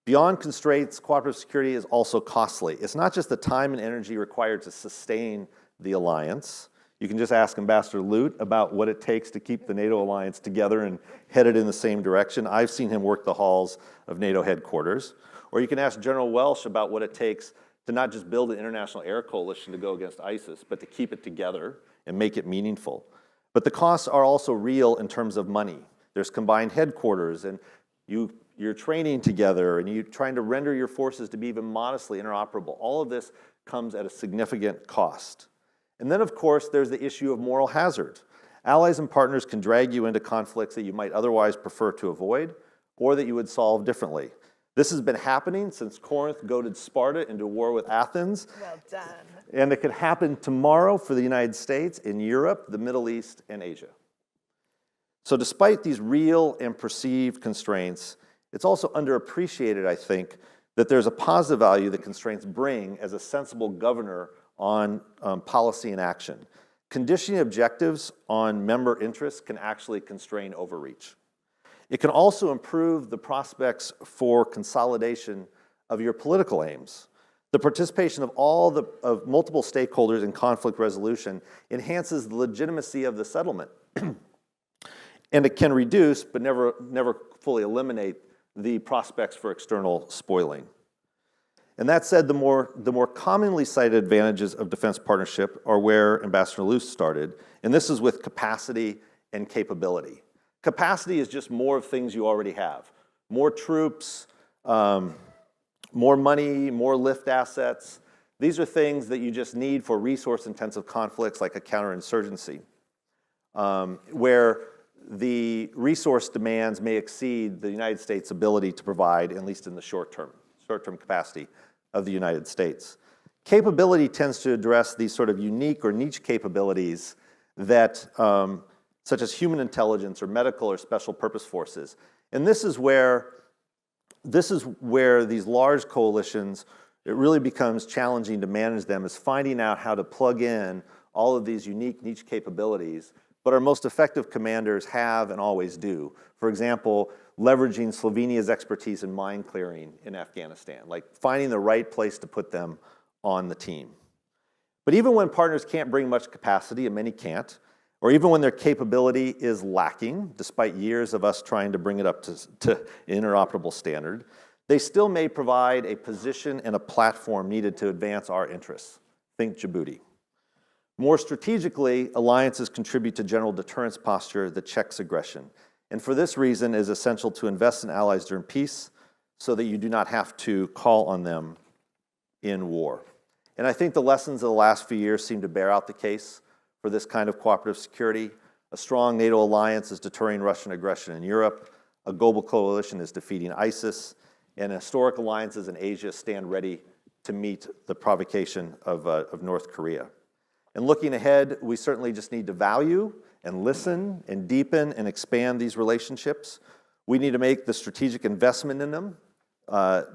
Beyond constraints, cooperative security is also costly. It's not just the time and energy required to sustain the alliance. You can just ask Ambassador Lute about what it takes to keep the NATO alliance together and headed in the same direction. I've seen him work the halls of NATO headquarters. Or you can ask General Welsh about what it takes to not just build an international air coalition to go against ISIS, but to keep it together and make it meaningful. But the costs are also real in terms of money. There's combined headquarters, and you're training together, and you're trying to render your forces to be even modestly interoperable. All of this comes at a significant cost. And then, of course, there's the issue of moral hazard. Allies and partners can drag you into conflicts that you might otherwise prefer to avoid, or that you would solve differently. This has been happening since Corinth goaded Sparta into war with Athens. Well done. And it could happen tomorrow for the United States, in Europe, the Middle East, and Asia. So despite these real and perceived constraints, it's also underappreciated, I think, that there's a positive value that constraints bring as a sensible governor on policy and action. Conditioning objectives on member interests can actually constrain overreach. It can also improve the prospects for consolidation of your political aims. The participation of multiple stakeholders in conflict resolution enhances the legitimacy of the settlement. And it can reduce, but never fully eliminate, the prospects for external spoiling. And that said, the more commonly cited advantages of defense partnership are where Ambassador Lute started, and this is with capacity and capability. Capacity is just more of things you already have. More troops, more money, more lift assets. These are things that you just need for resource-intensive conflicts like a counterinsurgency, where the resource demands may exceed the United States' ability to provide, at least in the short-term capacity of the United States. Capability tends to address these sort of unique or niche capabilities that, such as human intelligence or medical or special purpose forces. And this is where these large coalitions, it really becomes challenging to manage them, is finding out how to plug in all of these unique niche capabilities, but our most effective commanders have and always do. For example, leveraging Slovenia's expertise in mine clearing in Afghanistan, like finding the right place to put them on the team. But even when partners can't bring much capacity, and many can't, or even when their capability is lacking, despite years of us trying to bring it up to interoperable standard, they still may provide a position and a platform needed to advance our interests. Think Djibouti. More strategically, alliances contribute to general deterrence posture that checks aggression. And for this reason, it is essential to invest in allies during peace so that you do not have to call on them in war. And I think the lessons of the last few years seem to bear out the case for this kind of cooperative security. A strong NATO alliance is deterring Russian aggression in Europe. A global coalition is defeating ISIS. And historic alliances in Asia stand ready to meet the provocation of North Korea. And looking ahead, we certainly just need to value and listen and deepen and expand these relationships. We need to make the strategic investment in them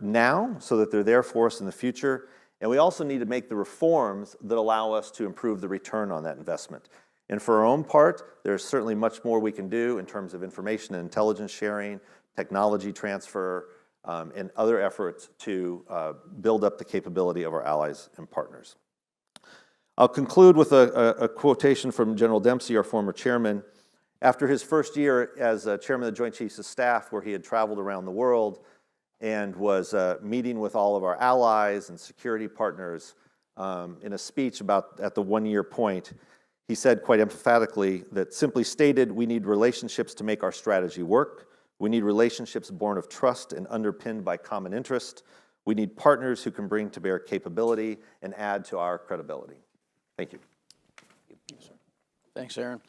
now so that they're there for us in the future. And we also need to make the reforms that allow us to improve the return on that investment. And for our own part, there's certainly much more we can do in terms of information and intelligence sharing, technology transfer, and other efforts to build up the capability of our allies and partners. I'll conclude with a quotation from General Dempsey, our former chairman, After his first year as chairman of the Joint Chiefs of Staff, where he had traveled around the world and was meeting with all of our allies and security partners, in a speech at the 1-year point, he said quite emphatically that, simply stated, we need relationships to make our strategy work. We need relationships born of trust and underpinned by common interest. We need partners who can bring to bear capability and add to our credibility. Thank you. Thanks, Aaron.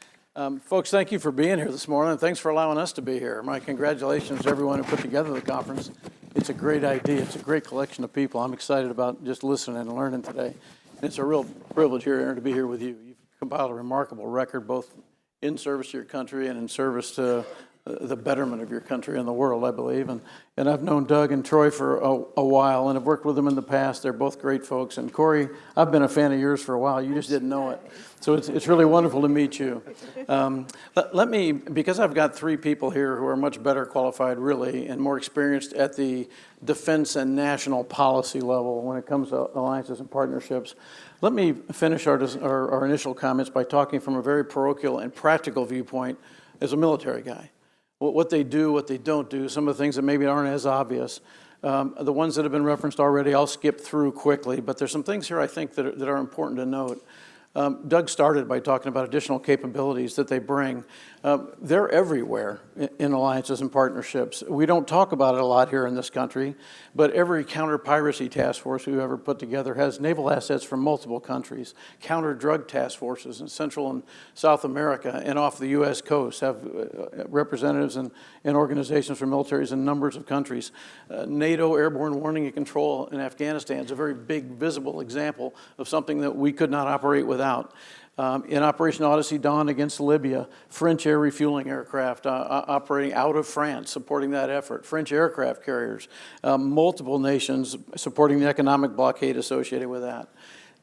Folks, thank you for being here this morning, and thanks for allowing us to be here. My congratulations to everyone who put together the conference. It's a great idea. It's a great collection of people. I'm excited about just listening and learning today. And it's a real privilege here, Aaron, to be here with you. You've compiled a remarkable record, both in service to your country and in service to the betterment of your country and the world, I believe. And I've known Doug and Troy for a while, and I've worked with them in the past. They're both great folks. And Kori, I've been a fan of yours for a while. You just didn't know it. So it's really wonderful to meet you. Let me, because I've got 3 people here who are much better qualified, really, and more experienced at the defense and national policy level when it comes to alliances and partnerships. Let me finish our initial comments by talking from a very parochial and practical viewpoint as a military guy. What they do, what they don't do, some of the things that maybe aren't as obvious. The ones that have been referenced already, I'll skip through quickly, but there's some things here I think that are important to note. Doug started by talking about additional capabilities that they bring. They're everywhere in alliances and partnerships. We don't talk about it a lot here in this country, but every counter-piracy task force we've ever put together has naval assets from multiple countries. Counter-drug task forces in Central and South America and off the U.S. coast have representatives and organizations from militaries in numbers of countries. NATO airborne warning and control in Afghanistan is a very big, visible example of something that we could not operate without. In Operation Odyssey Dawn against Libya, French air refueling aircraft operating out of France, supporting that effort. French aircraft carriers, multiple nations supporting the economic blockade associated with that.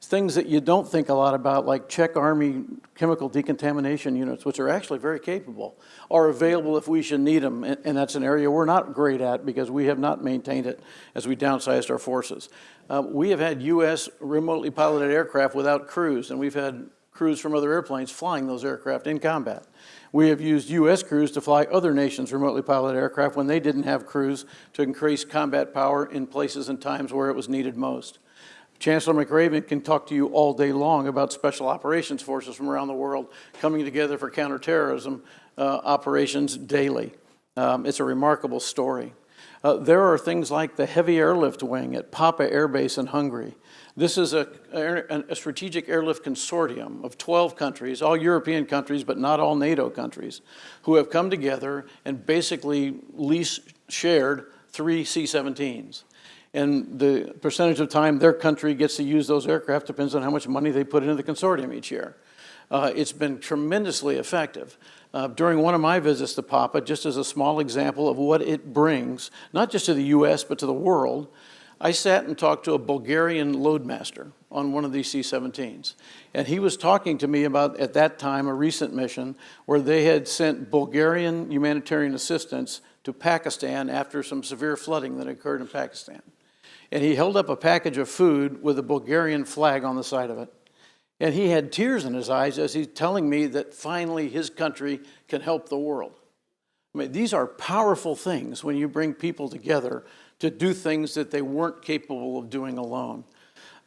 Things that you don't think a lot about, like Czech Army chemical decontamination units, which are actually very capable, are available if we should need them. And that's an area we're not great at because we have not maintained it as we downsized our forces. We have had U.S. remotely piloted aircraft without crews, and we've had crews from other airplanes flying those aircraft in combat. We have used U.S. crews to fly other nations' remotely piloted aircraft when they didn't have crews to increase combat power in places and times where it was needed most. Chancellor McRaven can talk to you all day long about special operations forces from around the world coming together for counterterrorism operations daily. It's a remarkable story. There are things like the Heavy Airlift Wing at Papa Air Base in Hungary. This is a strategic airlift consortium of 12 countries, all European countries, but not all NATO countries, who have come together and basically shared 3 C-17s. And the percentage of time their country gets to use those aircraft depends on how much money they put into the consortium each year. It's been tremendously effective. During one of my visits to Papa, just as a small example of what it brings, not just to the U.S., but to the world, I sat and talked to a Bulgarian loadmaster on one of these C-17s. And he was talking to me about, at that time, a recent mission where they had sent Bulgarian humanitarian assistance to Pakistan after some severe flooding that occurred in Pakistan. And he held up a package of food with a Bulgarian flag on the side of it. And he had tears in his eyes as he's telling me that finally his country can help the world. I mean, these are powerful things when you bring people together to do things that they weren't capable of doing alone.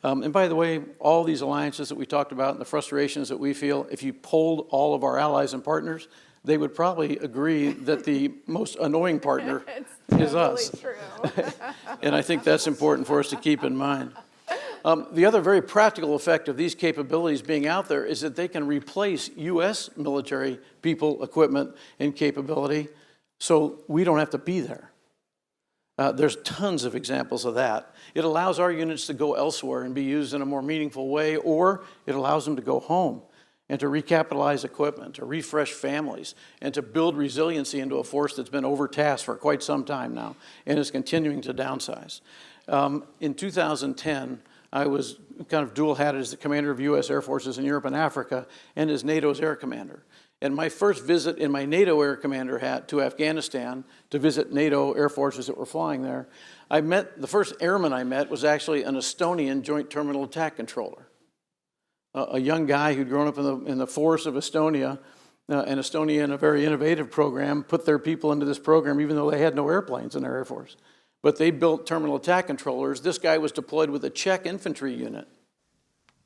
And by the way, all these alliances that we talked about and the frustrations that we feel, if you polled all of our allies and partners, they would probably agree that the most annoying partner is us. True. And I think that's important for us to keep in mind. The other very practical effect of these capabilities being out there is that they can replace U.S. military people, equipment, and capability, so we don't have to be there. There's tons of examples of that. It allows our units to go elsewhere and be used in a more meaningful way, or it allows them to go home and to recapitalize equipment, to refresh families, and to build resiliency into a force that's been overtasked for quite some time now and is continuing to downsize. In 2010, I was kind of dual-hatted as the commander of U.S. Air Forces in Europe and Africa and as NATO's air commander. And my first visit in my NATO air commander hat to Afghanistan to visit NATO air forces that were flying there, the first airman I met was actually an Estonian Joint Terminal Attack Controller. A young guy who'd grown up in the forests of Estonia and Estonia, in a very innovative program, put their people into this program even though they had no airplanes in their Air Force. But they built terminal attack controllers. This guy was deployed with a Czech infantry unit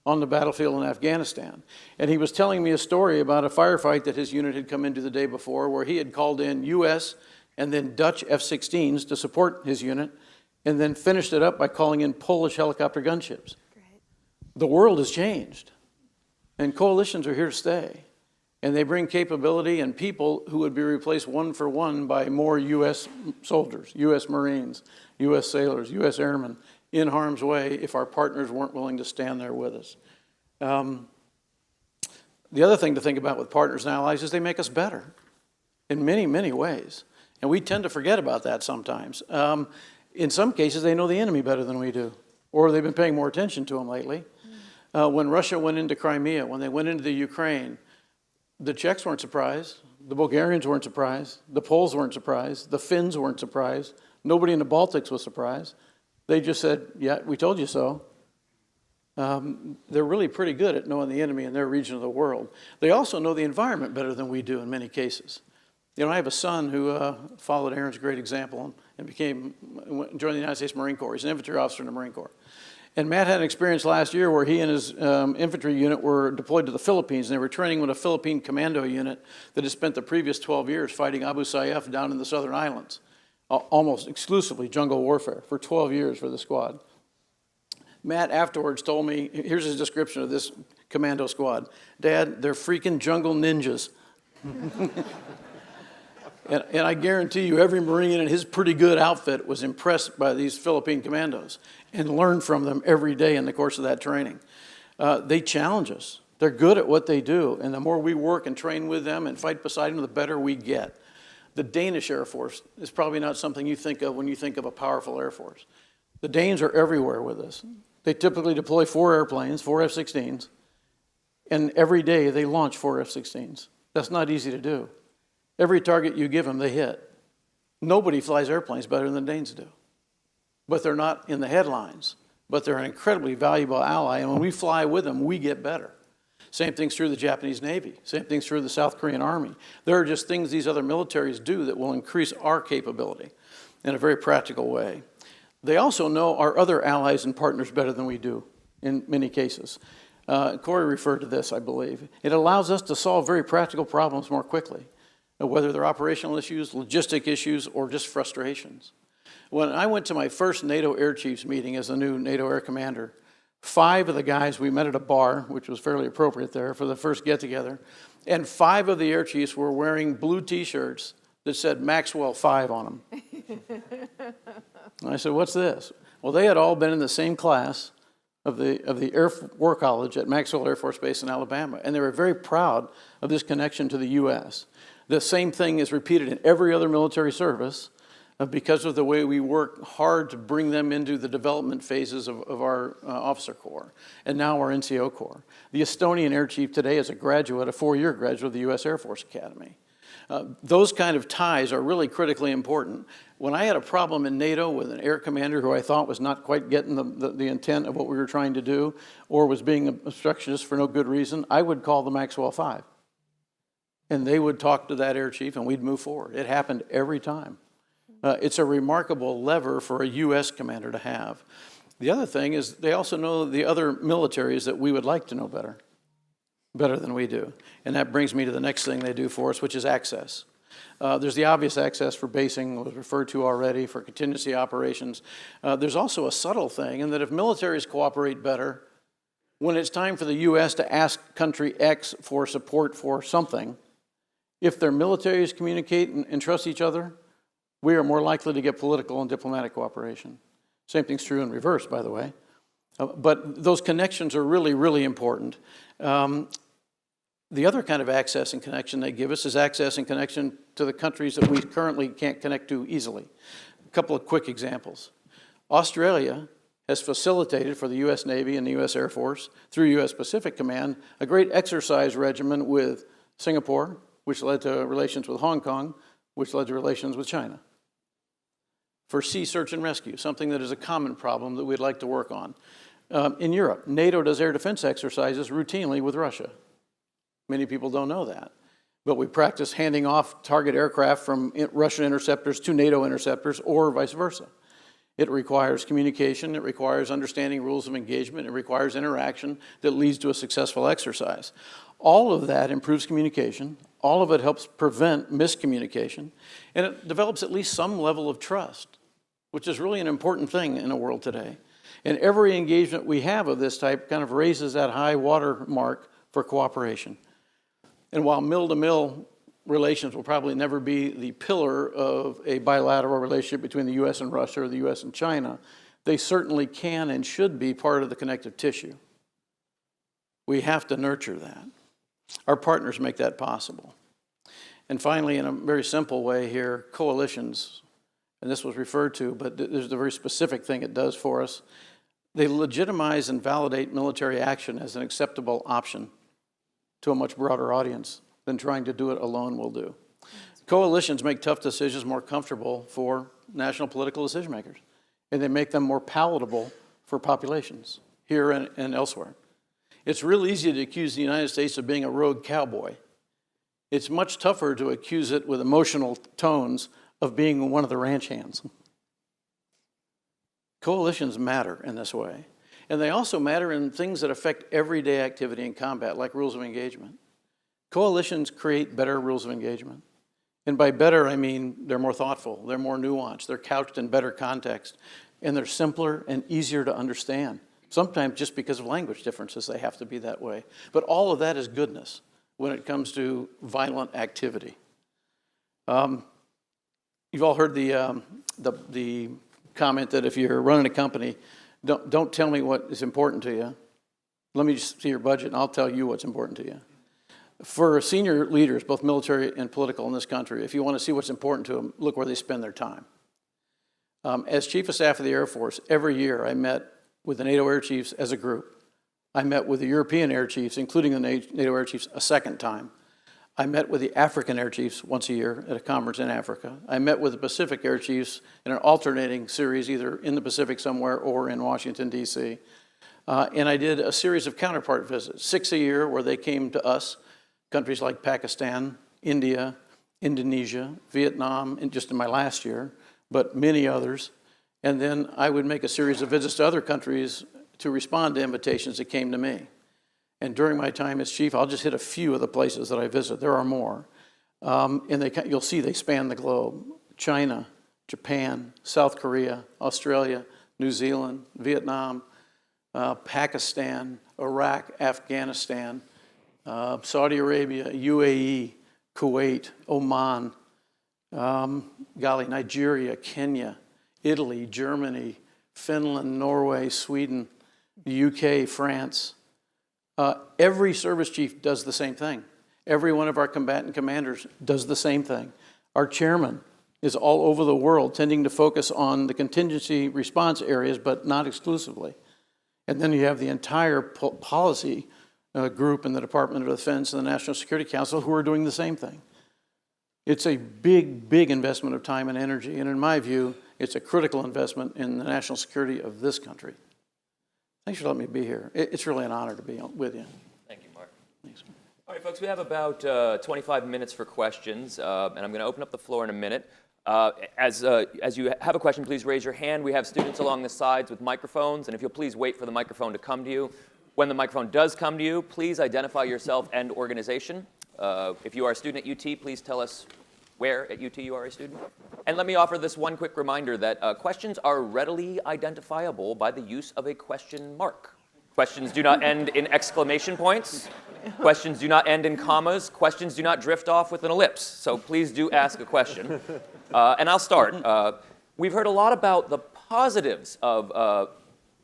on the battlefield in Afghanistan. And he was telling me a story about a firefight that his unit had come into the day before, where he had called in US and then Dutch F-16s to support his unit, and then finished it up by calling in Polish helicopter gunships. Great. The world has changed, and coalitions are here to stay. And they bring capability and people who would be replaced one for one by more US soldiers, US Marines, US sailors, US airmen in harm's way if our partners weren't willing to stand there with us. The other thing to think about with partners and allies is they make us better in many, many ways. And we tend to forget about that sometimes. In some cases, they know the enemy better than we do, or they've been paying more attention to them lately. When Russia went into Crimea, when they went into the Ukraine, the Czechs weren't surprised, the Bulgarians weren't surprised, the Poles weren't surprised, the Finns weren't surprised, nobody in the Baltics was surprised. They just said, yeah, we told you so. They're really pretty good at knowing the enemy in their region of the world. They also know the environment better than we do in many cases. You know, I have a son who followed Aaron's great example and joined the United States Marine Corps. He's an infantry officer in the Marine Corps. And Matt had an experience last year where he and his infantry unit were deployed to the Philippines, and they were training with a Philippine commando unit that had spent the previous 12 years fighting Abu Sayyaf down in the southern islands, almost exclusively jungle warfare for 12 years for the squad. Matt afterwards told me, here's his description of this commando squad. Dad, they're freaking jungle ninjas. And I guarantee you every Marine in his pretty good outfit was impressed by these Philippine commandos and learned from them every day in the course of that training. They challenge us. They're good at what they do, and the more we work and train with them and fight beside them, the better we get. The Danish Air Force is probably not something you think of when you think of a powerful Air Force. The Danes are everywhere with us. They typically deploy 4 airplanes, 4 F-16s, and every day they launch 4 F-16s. That's not easy to do. Every target you give them, they hit. Nobody flies airplanes better than the Danes do. But they're not in the headlines. But they're an incredibly valuable ally, and when we fly with them, we get better. Same thing's true of the Japanese Navy. Same thing's true of the South Korean Army. There are just things these other militaries do that will increase our capability in a very practical way. They also know our other allies and partners better than we do in many cases. Kori referred to this, I believe. It allows us to solve very practical problems more quickly, whether they're operational issues, logistic issues, or just frustrations. When I went to my first NATO Air Chiefs meeting as the new NATO Air Commander, 5 of the guys, we met at a bar, which was fairly appropriate there for the first get-together, and 5 of the Air Chiefs were wearing blue T-shirts that said Maxwell 5 on them. And I said, what's this? Well, they had all been in the same class of the Air War College at Maxwell Air Force Base in Alabama, and they were very proud of this connection to the U.S. The same thing is repeated in every other military service because of the way we work hard to bring them into the development phases of our officer corps, and now our NCO corps. The Estonian Air Chief today is a 4-year graduate of the U.S. Air Force Academy. Those kind of ties are really critically important. When I had a problem in NATO with an air commander who I thought was not quite getting the intent of what we were trying to do, or was being obstructionist for no good reason, I would call the Maxwell 5. And they would talk to that air chief and we'd move forward. It happened every time. It's a remarkable lever for a U.S. commander to have. The other thing is they also know the other militaries that we would like to know better than we do. And that brings me to the next thing they do for us, which is access. There's the obvious access for basing, was referred to already, for contingency operations. There's also a subtle thing in that if militaries cooperate better, when it's time for the U.S. to ask country X for support for something, if their militaries communicate and trust each other, we are more likely to get political and diplomatic cooperation. Same thing's true in reverse, by the way. But those connections are really, really important. The other kind of access and connection they give us is access and connection to the countries that we currently can't connect to easily. A couple of quick examples. Australia has facilitated for the U.S. Navy and the U.S. Air Force, through U.S. Pacific Command, a great exercise regimen with Singapore, which led to relations with Hong Kong, which led to relations with China. For sea search and rescue, something that is a common problem that we'd like to work on. In Europe, NATO does air defense exercises routinely with Russia. Many people don't know that. but we practice handing off target aircraft from Russian interceptors to NATO interceptors or vice versa. It requires communication, it requires understanding rules of engagement, it requires interaction that leads to a successful exercise. All of that improves communication, all of it helps prevent miscommunication, and it develops at least some level of trust, which is really an important thing in the world today. And every engagement we have of this type kind of raises that high water mark for cooperation. And while mill-to-mill relations will probably never be the pillar of a bilateral relationship between the U.S. and Russia or the U.S. and China, they certainly can and should be part of the connective tissue. We have to nurture that. Our partners make that possible. And finally, in a very simple way here, coalitions, and this was referred to, but there's a very specific thing it does for us. They legitimize and validate military action as an acceptable option to a much broader audience than trying to do it alone will do. Coalitions make tough decisions more comfortable for national political decision makers, and they make them more palatable for populations here and elsewhere. It's real easy to accuse the United States of being a rogue cowboy. It's much tougher to accuse it with emotional tones of being one of the ranch hands. Coalitions matter in this way. And they also matter in things that affect everyday activity in combat, like rules of engagement. Coalitions create better rules of engagement. And by better, I mean they're more thoughtful, they're more nuanced, they're couched in better context, and they're simpler and easier to understand. Sometimes just because of language differences, they have to be that way. But all of that is goodness when it comes to violent activity. You've all heard the comment that if you're running a company, don't tell me what is important to you. Let me just see your budget and I'll tell you what's important to you. For senior leaders, both military and political in this country, if you want to see what's important to them, look where they spend their time. As Chief of Staff of the Air Force, every year I met with the NATO Air Chiefs as a group. I met with the European Air Chiefs, including the NATO Air Chiefs, a second time. I met with the African Air Chiefs once a year at a conference in Africa. I met with the Pacific Air Chiefs in an alternating series, either in the Pacific somewhere or in Washington, D.C. And I did a series of counterpart visits, 6 a year, where they came to us, countries like Pakistan, India, Indonesia, Vietnam, and just in my last year, but many others. And then I would make a series of visits to other countries to respond to invitations that came to me. And during my time as chief, I'll just hit a few of the places that I visit. There are more. And you'll see they span the globe. China, Japan, South Korea, Australia, New Zealand, Vietnam, Pakistan, Iraq, Afghanistan, Saudi Arabia, UAE, Kuwait, Oman, Nigeria, Kenya, Italy, Germany, Finland, Norway, Sweden, the UK, France. Every service chief does the same thing. Every one of our combatant commanders does the same thing. Our chairman is all over the world, tending to focus on the contingency response areas, but not exclusively. And then you have the entire policy group in the Department of Defense and the National Security Council who are doing the same thing. It's a big, big investment of time and energy, and in my view, it's a critical investment in the national security of this country. Thanks for letting me be here. It's really an honor to be with you. Thank you, Mark. Thanks. All right, folks, we have about 25 minutes for questions, and I'm going to open up the floor in a minute. As you have a question, please raise your hand. We have students along the sides with microphones, and if you'll please wait for the microphone to come to you. When the microphone does come to you, please identify yourself and organization. If you are a student at UT, please tell us where at UT you are a student. And let me offer this one quick reminder that questions are readily identifiable by the use of a question mark. Questions do not end in exclamation points. Questions do not end in commas. Questions do not drift off with an ellipse. So please do ask a question. And I'll start. We've heard a lot about the positives of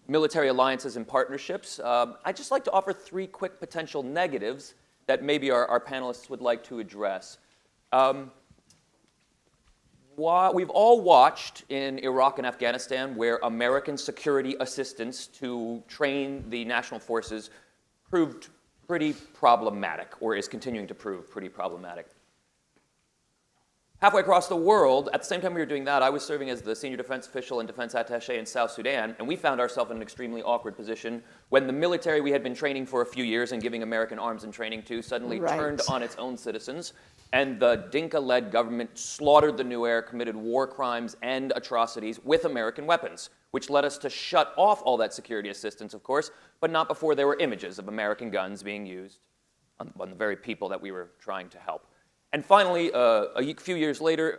military alliances and partnerships. I'd just like to offer 3 quick potential negatives that maybe our panelists would like to address. We've all watched in Iraq and Afghanistan where American security assistance to train the national forces proved pretty problematic, or is continuing to prove pretty problematic. halfway across the world, at the same time we were doing that, I was serving as the senior defense official and defense attaché in South Sudan, and we found ourselves in an extremely awkward position when the military we had been training for a few years and giving American arms and training to suddenly turned on its own citizens, and the Dinka-led government slaughtered the Nuer, committed war crimes and atrocities with American weapons, which led us to shut off all that security assistance, of course, but not before there were images of American guns being used on the very people that we were trying to help. And finally, a few years later,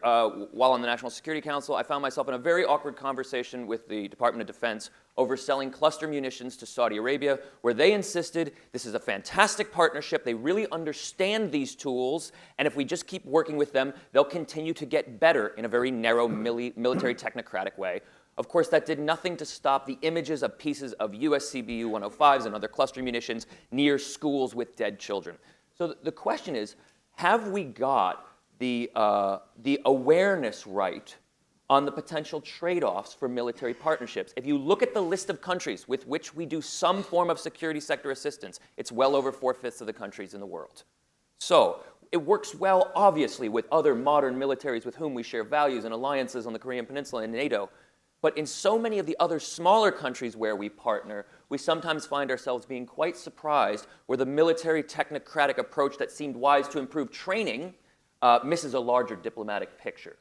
while on the National Security Council, I found myself in a very awkward conversation with the Department of Defense over selling cluster munitions to Saudi Arabia, where they insisted this is a fantastic partnership, they really understand these tools, and if we just keep working with them, they'll continue to get better in a very narrow military technocratic way. Of course, that did nothing to stop the images of pieces of US CBU 105s and other cluster munitions near schools with dead children. So the question is, have we got the awareness right on the potential trade-offs for military partnerships? If you look at the list of countries with which we do some form of security sector assistance, it's well over 4/5 of the countries in the world. So it works well, obviously, with other modern militaries with whom we share values and alliances on the Korean Peninsula and NATO. But in so many of the other smaller countries where we partner, we sometimes find ourselves being quite surprised where the military technocratic approach that seemed wise to improve training misses a larger diplomatic picture.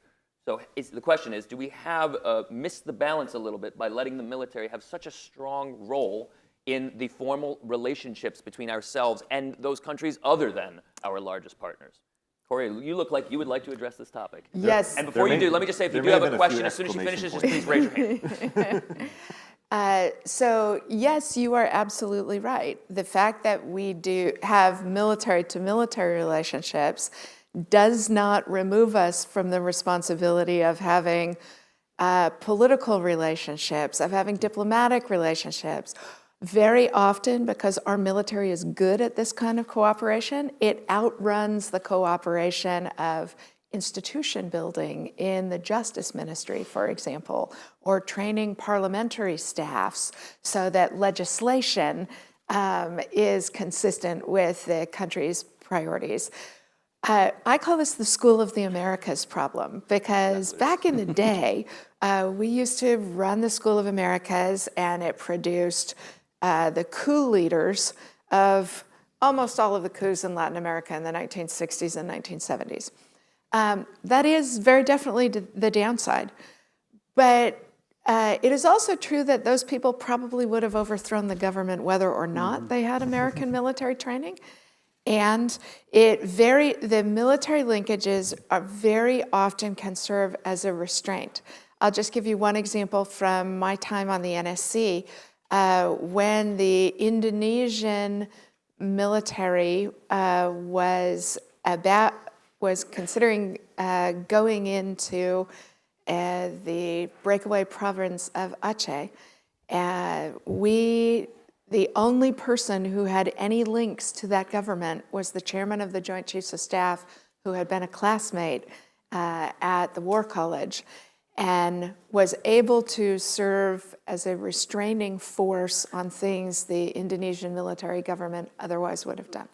So the question is, do we have missed the balance a little bit by letting the military have such a strong role in the formal relationships between ourselves and those countries other than our largest partners? Kori, you look like you would like to address this topic. Yes. And before you do, let me just say, if you do have a question, as soon as she finishes, just please raise your hand. So yes, you are absolutely right. The fact that we do have military-to-military relationships does not remove us from the responsibility of having political relationships, of having diplomatic relationships. Very often, because our military is good at this kind of cooperation, it outruns the cooperation of institution building in the Justice Ministry, for example, or training parliamentary staffs so that legislation is consistent with the country's priorities. I call this the School of the Americas problem, because back in the day, we used to run the School of Americas, and it produced the coup leaders of almost all of the coups in Latin America in the 1960s and 1970s. That is very definitely the downside. But it is also true that those people probably would have overthrown the government whether or not they had American military training. And the military linkages are very often can serve as a restraint. I'll just give you one example from my time on the NSC. When the Indonesian military was considering going into the breakaway province of Aceh, the only person who had any links to that government was the chairman of the Joint Chiefs of Staff, who had been a classmate at the War College, and was able to serve as a restraining force on things the Indonesian military government otherwise would have done.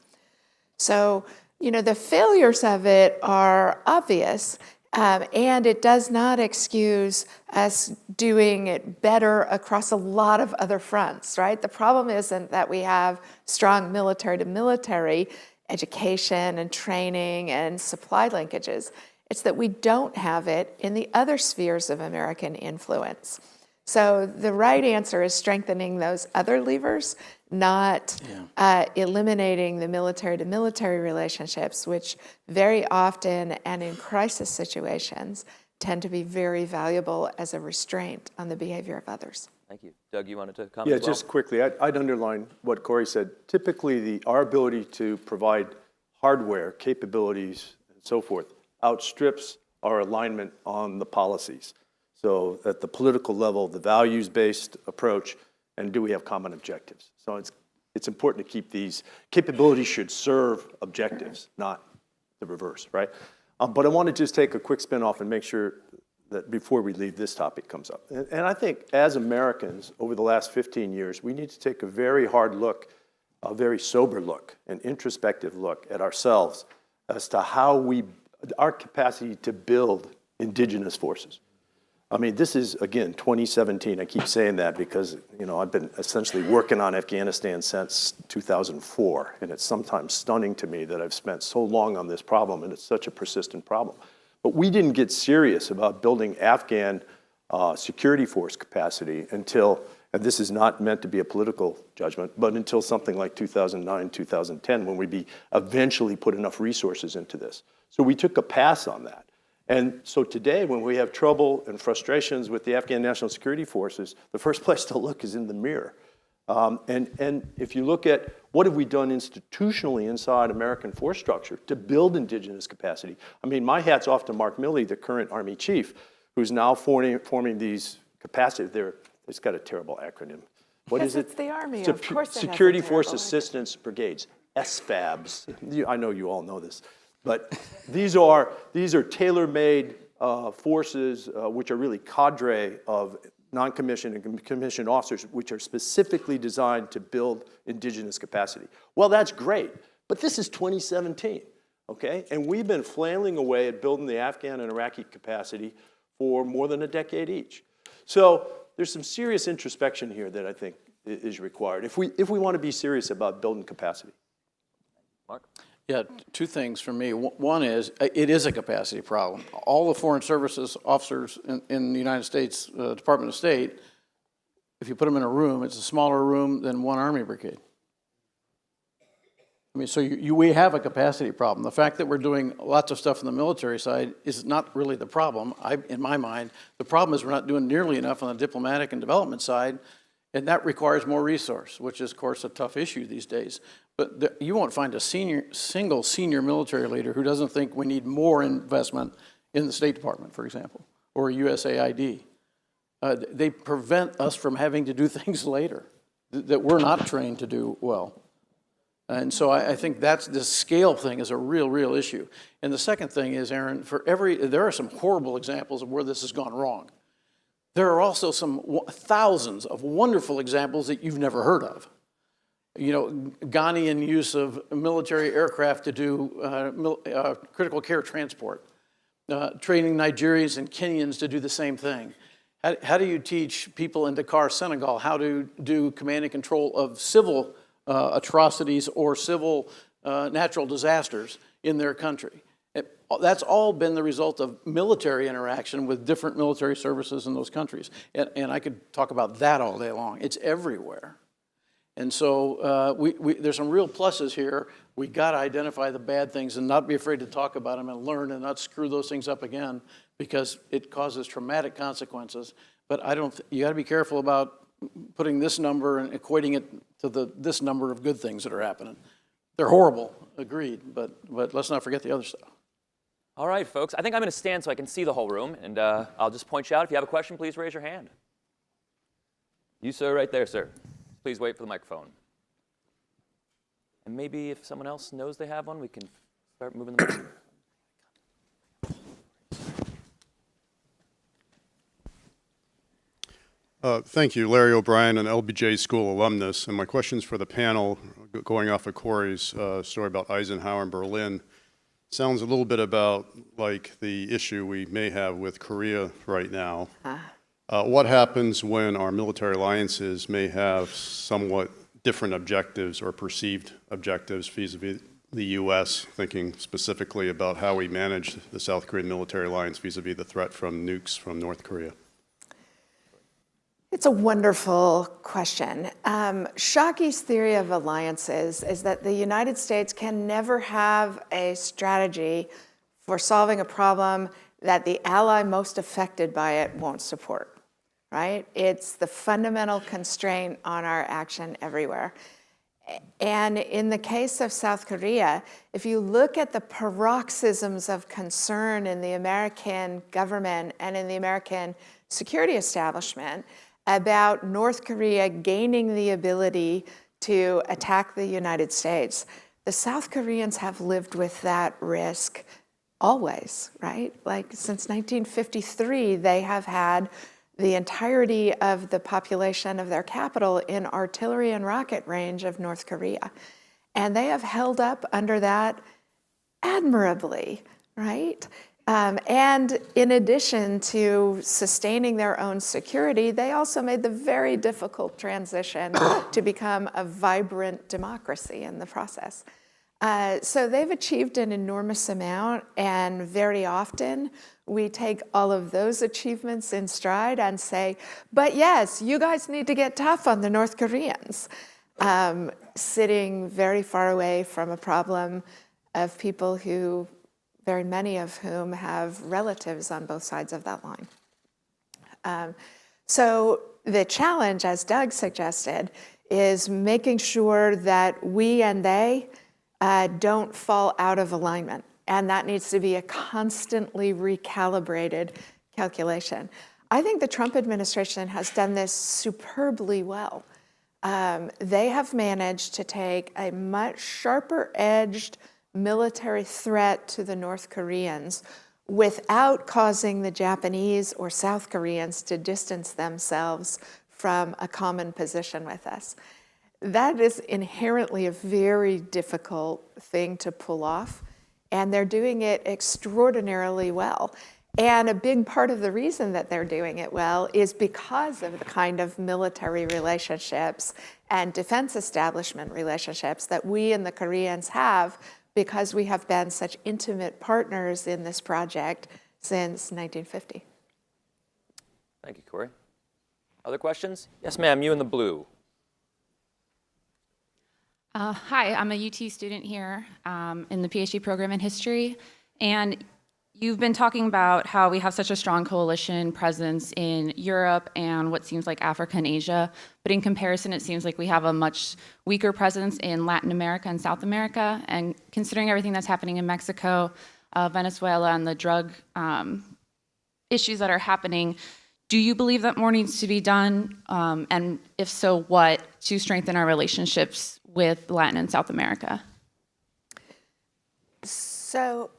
So, the failures of it are obvious, and it does not excuse us doing it better across a lot of other fronts, right? The problem isn't that we have strong military-to-military education and training and supply linkages. It's that we don't have it in the other spheres of American influence. So the right answer is strengthening those other levers, not eliminating the military-to-military relationships, which very often and in crisis situations tend to be very valuable as a restraint on the behavior of others. Thank you. Doug, you wanted to comment as well? Just quickly, I'd underline what Kori said. Typically, our ability to provide hardware, capabilities, and so forth outstrips our alignment on the policies. So at the political level, the values-based approach, and do we have common objectives? So it's important to keep these capabilities should serve objectives, not the reverse, right? But I want to just take a quick spin off and make sure that before we leave, this topic comes up. And I think as Americans, over the last 15 years, we need to take a very hard look, a very sober look, an introspective look at ourselves as to how we our capacity to build indigenous forces. I mean, this is, again, 2017. I keep saying that because, I've been essentially working on Afghanistan since 2004, and it's sometimes stunning to me that I've spent so long on this problem, and it's such a persistent problem. But we didn't get serious about building Afghan security force capacity until, and this is not meant to be a political judgment, but until something like 2009, 2010, when we eventually put enough resources into this. So we took a pass on that. And so today, when we have trouble and frustrations with the Afghan National Security Forces, the first place to look is in the mirror. And if you look at what have we done institutionally inside American force structure to build indigenous capacity, I mean, my hat's off to Mark Milley, the current Army chief, who's now forming these capacity. It's got a terrible acronym. What is it? It's the Army, of course. Security Force Assistance Brigades, SFABs. I know you all know this. But these are tailor-made forces, which are really cadre of non-commissioned and commissioned officers, which are specifically designed to build indigenous capacity. Well, that's great, but this is 2017, okay? And we've been flailing away at building the Afghan and Iraqi capacity for more than a decade each. So there's some serious introspection here that I think is required if we want to be serious about building capacity. Mark? Yeah, two things for me. One is, it is a capacity problem. All the Foreign Services officers in the United States Department of State, if you put them in a room, it's a smaller room than one Army brigade. I mean, so we have a capacity problem. The fact that we're doing lots of stuff on the military side is not really the problem, in my mind. The problem is we're not doing nearly enough on the diplomatic and development side, and that requires more resource, which is, of course, a tough issue these days. But you won't find a single senior military leader who doesn't think we need more investment in the State Department, for example, or USAID. They prevent us from having to do things later that we're not trained to do well. And so I think this scale thing is a real issue. And the second thing is, Aaron, there are some horrible examples of where this has gone wrong. There are also some thousands of wonderful examples that you've never heard of. Ghanaian use of military aircraft to do critical care transport, training Nigerians and Kenyans to do the same thing. How do you teach people in Dakar, Senegal, how to do command and control of civil atrocities or civil natural disasters in their country? That's all been the result of military interaction with different military services in those countries. And I could talk about that all day long. It's everywhere. And so there's some real pluses here. We got to identify the bad things and not be afraid to talk about them and learn and not screw those things up again, because it causes traumatic consequences. But you got to be careful about putting this number and equating it to this number of good things that are happening. They're horrible, agreed, but let's not forget the other stuff. All right, folks. I think I'm going to stand so I can see the whole room, and I'll just point you out. If you have a question, please raise your hand. You, sir, right there, sir. Please wait for the microphone. And maybe if someone else knows they have one, we can start moving them on. Thank you. Larry O'Brien, an LBJ School alumnus. And my question's for the panel, going off of Kori's story about Eisenhower in Berlin. Sounds a little bit about like the issue we may have with Korea right now. What happens when our military alliances may have somewhat different objectives or perceived objectives vis-a-vis the U.S., thinking specifically about how we manage the South Korean military alliance vis-a-vis the threat from nukes from North Korea? It's a wonderful question. Shake's theory of alliances is that the United States can never have a strategy for solving a problem that the ally most affected by it won't support, right? It's the fundamental constraint on our action everywhere. And in the case of South Korea, if you look at the paroxysms of concern in the American government and in the American security establishment about North Korea gaining the ability to attack the United States, the South Koreans have lived with that risk always, right? Like since 1953, they have had the entirety of the population of their capital in artillery and rocket range of North Korea. And they have held up under that admirably, right? And in addition to sustaining their own security, they also made the very difficult transition to become a vibrant democracy in the process. So they've achieved an enormous amount, and very often we take all of those achievements in stride and say, but yes, you guys need to get tough on the North Koreans, sitting very far away from a problem of people who, very many of whom have relatives on both sides of that line. So the challenge, as Doug suggested, is making sure that we and they don't fall out of alignment. And that needs to be a constantly recalibrated calculation. I think the Trump administration has done this superbly well. They have managed to take a much sharper edged military threat to the North Koreans without causing the Japanese or South Koreans to distance themselves from a common position with us. That is inherently a very difficult thing to pull off, and they're doing it extraordinarily well. And a big part of the reason that they're doing it well is because of the kind of military relationships and defense establishment relationships that we and the Koreans have, because we have been such intimate partners in this project since 1950. Thank you, Kori. Other questions? Yes, ma'am, you in the blue. Hi, I'm a UT student here in the PhD program in history, and you've been talking about how we have such a strong coalition presence in Europe and what seems like Africa and Asia, but in comparison, it seems like we have a much weaker presence in Latin America and South America, and considering everything that's happening in Mexico, Venezuela, and the drug issues that are happening, do you believe that more needs to be done, and if so, what, to strengthen our relationships with Latin and South America? So,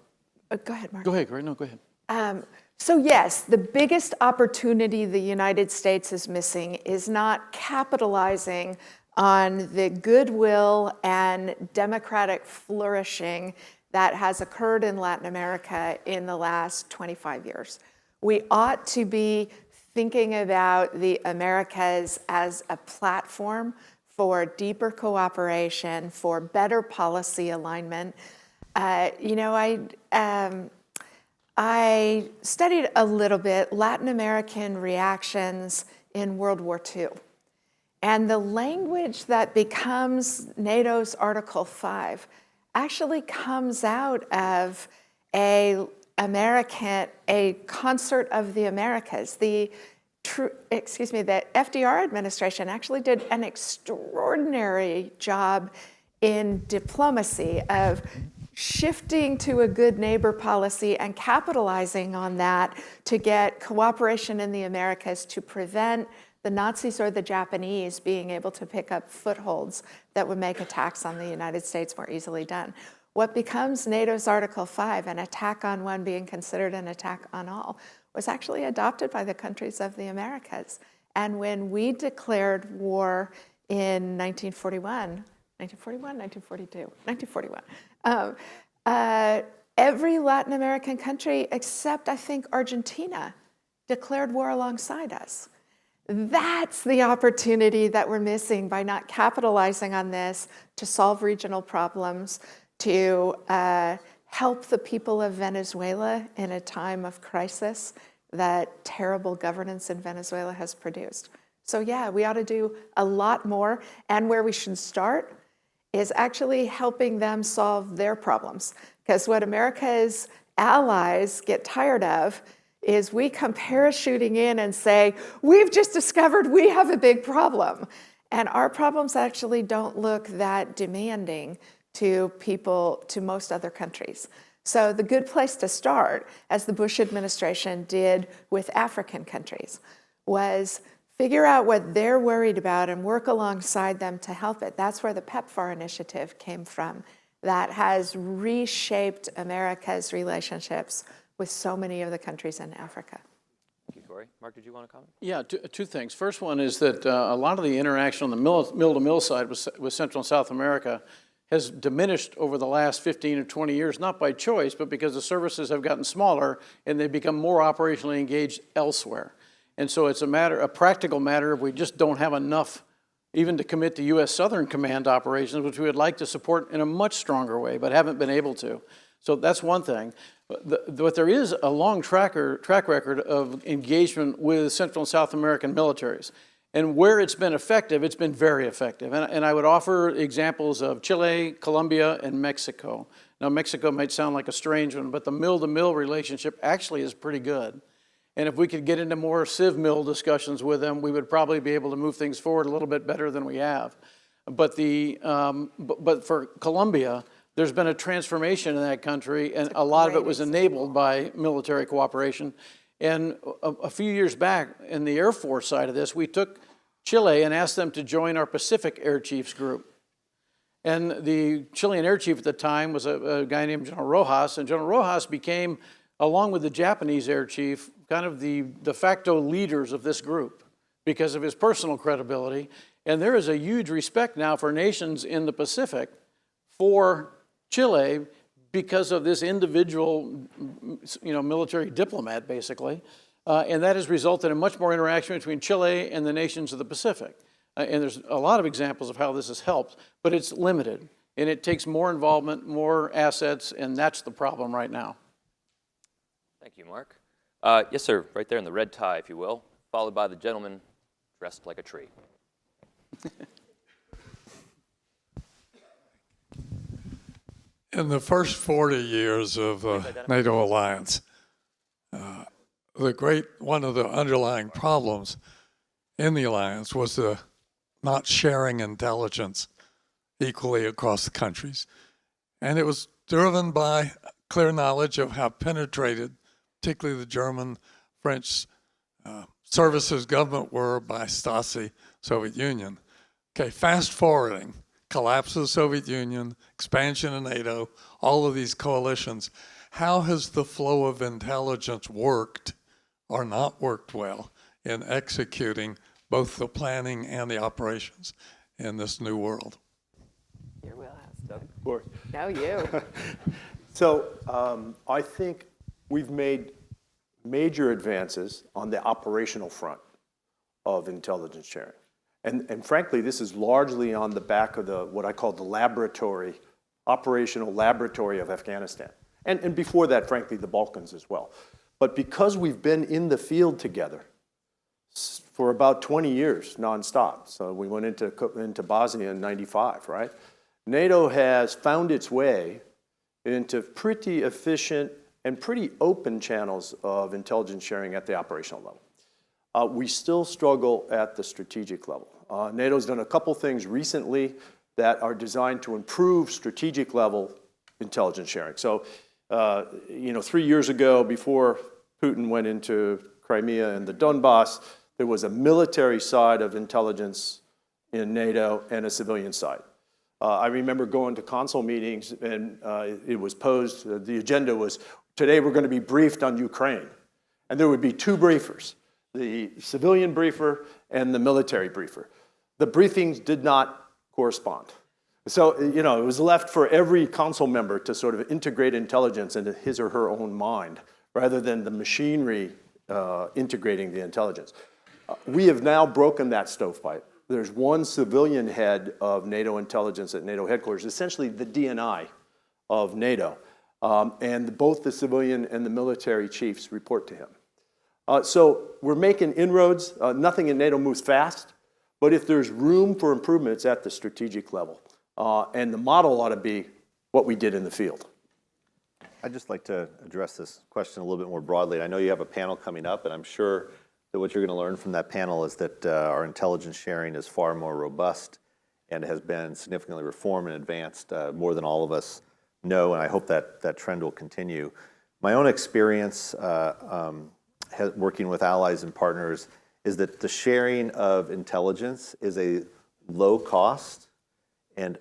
go ahead, Mark. Go ahead, Kori. No, go ahead. So yes, the biggest opportunity the United States is missing is not capitalizing on the goodwill and democratic flourishing that has occurred in Latin America in the last 25 years. We ought to be thinking about the Americas as a platform for deeper cooperation, for better policy alignment. I studied a little bit Latin American reactions in World War II. And the language that becomes NATO's Article 5 actually comes out of a concert of the Americas. The FDR administration actually did an extraordinary job in diplomacy of shifting to a good neighbor policy and capitalizing on that to get cooperation in the Americas to prevent the Nazis or the Japanese being able to pick up footholds that would make attacks on the United States more easily done. What becomes NATO's Article 5, an attack on one being considered an attack on all, was actually adopted by the countries of the Americas. And when we declared war in 1941, every Latin American country except, I think, Argentina declared war alongside us. That's the opportunity that we're missing by not capitalizing on this to solve regional problems, to help the people of Venezuela in a time of crisis that terrible governance in Venezuela has produced. So yeah, we ought to do a lot more, and where we should start is actually helping them solve their problems. Because what America's allies get tired of is we come parachuting in and say, we've just discovered we have a big problem. And our problems actually don't look that demanding to people, to most other countries. So the good place to start, as the Bush administration did with African countries, was figure out what they're worried about and work alongside them to help it. That's where the PEPFAR initiative came from. That has reshaped America's relationships with so many of the countries in Africa. Thank you, Kori. Mark, did you want to comment? Yeah, two things. First one is that a lot of the interaction on the mill-to-mill side with Central and South America has diminished over the last 15 or 20 years, not by choice, but because the services have gotten smaller and they've become more operationally engaged elsewhere. And so it's a practical matter if we just don't have enough even to commit to U.S. Southern Command operations, which we would like to support in a much stronger way, but haven't been able to. So that's one thing. But there is a long track record of engagement with Central and South American militaries. And where it's been effective, it's been very effective. And I would offer examples of Chile, Colombia, and Mexico. Now, Mexico might sound like a strange one, but the mill-to-mill relationship actually is pretty good. And if we could get into more civ mill discussions with them, we would probably be able to move things forward a little bit better than we have. But for Colombia, there's been a transformation in that country, and a lot of it was enabled by military cooperation. And a few years back, in the Air Force side of this, we took Chile and asked them to join our Pacific Air Chiefs group. And the Chilean air chief at the time was a guy named General Rojas, and General Rojas became, along with the Japanese air chief, kind of the de facto leaders of this group because of his personal credibility. And there is a huge respect now for nations in the Pacific for Chile because of this individual, military diplomat, basically. And that has resulted in much more interaction between Chile and the nations of the Pacific. And there's a lot of examples of how this has helped, but it's limited. And it takes more involvement, more assets, and that's the problem right now. Thank you, Mark. Yes, sir, right there in the red tie, if you will, followed by the gentleman dressed like a tree. In the first 40 years of NATO alliance, one of the underlying problems in the alliance was the not sharing intelligence equally across the countries. And it was driven by clear knowledge of how penetrated, particularly the German, French services government were by Stasi, Soviet Union. Okay, fast forwarding, collapse of the Soviet Union, expansion of NATO, all of these coalitions. How has the flow of intelligence worked or not worked well in executing both the planning and the operations in this new world? Your wheelhouse. Of course. No, you. So I think we've made major advances on the operational front of intelligence sharing. And frankly, this is largely on the back of what I call the operational laboratory of Afghanistan. And before that, frankly, the Balkans as well. But because we've been in the field together for about 20 years nonstop, so we went into Bosnia in '95, right? NATO has found its way into pretty efficient and pretty open channels of intelligence sharing at the operational level. We still struggle at the strategic level. NATO's done a couple things recently that are designed to improve strategic level intelligence sharing. So, 3 years ago, before Putin went into Crimea and the Donbass, there was a military side of intelligence in NATO and a civilian side. I remember going to council meetings and it was posed, the agenda was, today we're going to be briefed on Ukraine. And there would be two briefers, the civilian briefer and the military briefer. The briefings did not correspond. So, it was left for every council member to sort of integrate intelligence into his or her own mind, rather than the machinery integrating the intelligence. We have now broken that stovepipe. There's one civilian head of NATO intelligence at NATO headquarters, essentially the DNI of NATO. And both the civilian and the military chiefs report to him. So we're making inroads. Nothing in NATO moves fast, but if there's room for improvement, it's at the strategic level. And the model ought to be what we did in the field. I'd just like to address this question a little bit more broadly. I know you have a panel coming up, and I'm sure that what you're going to learn from that panel is that our intelligence sharing is far more robust and has been significantly reformed and advanced more than all of us know, and I hope that trend will continue. My own experience working with allies and partners is that the sharing of intelligence is a low cost and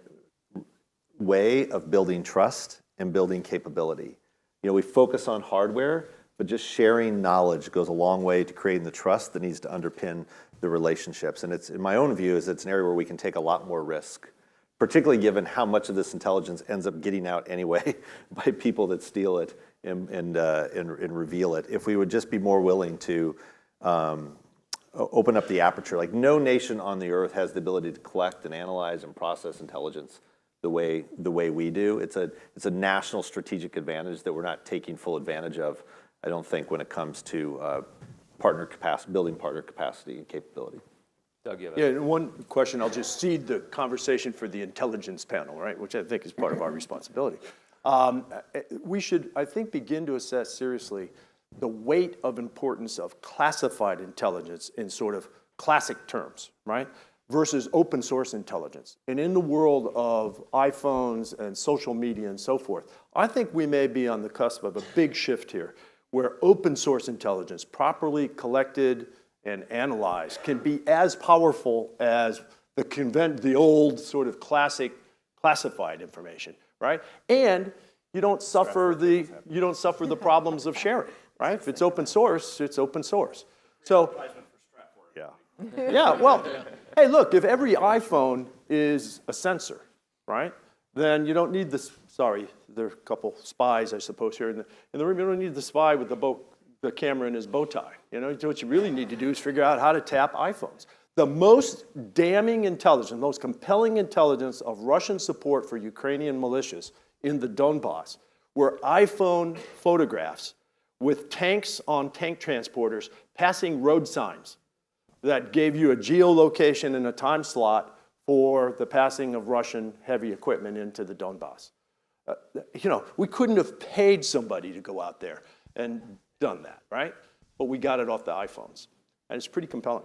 way of building trust and building capability. We focus on hardware, but just sharing knowledge goes a long way to creating the trust that needs to underpin the relationships. And it's, in my own view, it's an area where we can take a lot more risk particularly given how much of this intelligence ends up getting out anyway by people that steal it and reveal it. If we would just be more willing to open up the aperture, like no nation on the earth has the ability to collect and analyze and process intelligence the way we do. It's a national strategic advantage that we're not taking full advantage of, I don't think, when it comes to building partner capacity and capability. Doug, you have Yeah, and one question, I'll just cede the conversation for the intelligence panel, right, which I think is part of our responsibility. We should, I think, begin to assess seriously the weight of importance of classified intelligence in sort of classic terms, right, versus open source intelligence. And in the world of iPhones and social media and so forth, I think we may be on the cusp of a big shift here, where open source intelligence, properly collected and analyzed, can be as powerful as the old sort of classic classified information, right? And you don't suffer the problems of sharing, right? If it's open source, it's open source. So, yeah, well, hey, look, if every iPhone is a sensor, right, then you don't need this. Sorry, there are a couple spies, I suppose, here in the room. You don't need the spy with the camera in his bow tie. You know, what you really need to do is figure out how to tap iPhones. The most damning intelligence, the most compelling intelligence of Russian support for Ukrainian militias in the Donbass were iPhone photographs with tanks on tank transporters passing road signs that gave you a geolocation and a time slot for the passing of Russian heavy equipment into the Donbass. You know, we couldn't have paid somebody to go out there and done that, right? But we got it off the iPhones, and it's pretty compelling.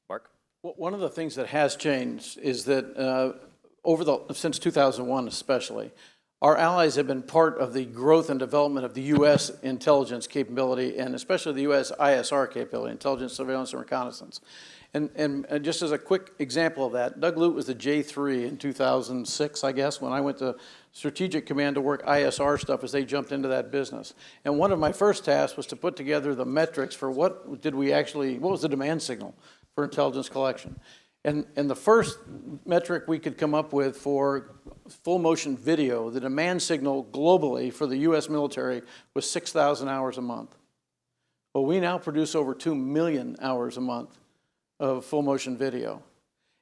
Mark? Well, one of the things that has changed is that since 2001 especially, our allies have been part of the growth and development of the U.S. intelligence capability, and especially the U.S. ISR capability, intelligence, surveillance, and reconnaissance. And just as a quick example of that, Doug Lute was the J3 in 2006, I guess, when I went to Strategic Command to work ISR stuff as they jumped into that business. And one of my first tasks was to put together the metrics for what was the demand signal for intelligence collection. And the first metric we could come up with for full motion video, the demand signal globally for the U.S. military was 6,000 hours a month. Well, we now produce over 2 million hours a month of full motion video.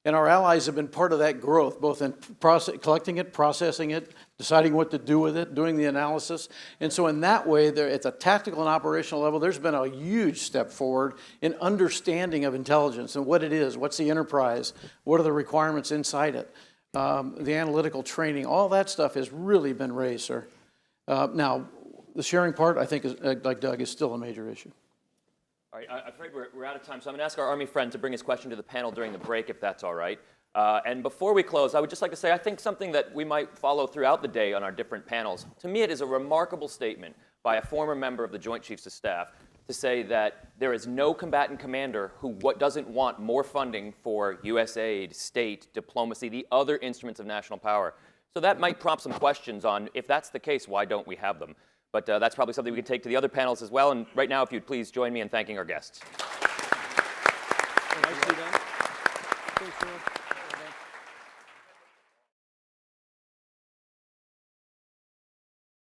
And our allies have been part of that growth, both in collecting it, processing it, deciding what to do with it, doing the analysis. And so in that way, at the tactical and operational level, there's been a huge step forward in understanding of intelligence and what it is, what's the enterprise, what are the requirements inside it, the analytical training, all that stuff has really been raised, sir. Now, the sharing part, I think, like Doug, is still a major issue. All right, I'm afraid we're out of time, so I'm going to ask our Army friend to bring his question to the panel during the break, if that's all right. And before we close, I would just like to say I think something that we might follow throughout the day on our different panels. To me, it is a remarkable statement by a former member of the Joint Chiefs of Staff to say that there is no combatant commander who doesn't want more funding for U.S. aid, state, diplomacy, the other instruments of national power. So that might prompt some questions on, if that's the case, why don't we have them? But that's probably something we can take to the other panels as well. And right now, if you'd please join me in thanking our guests. Nicely done.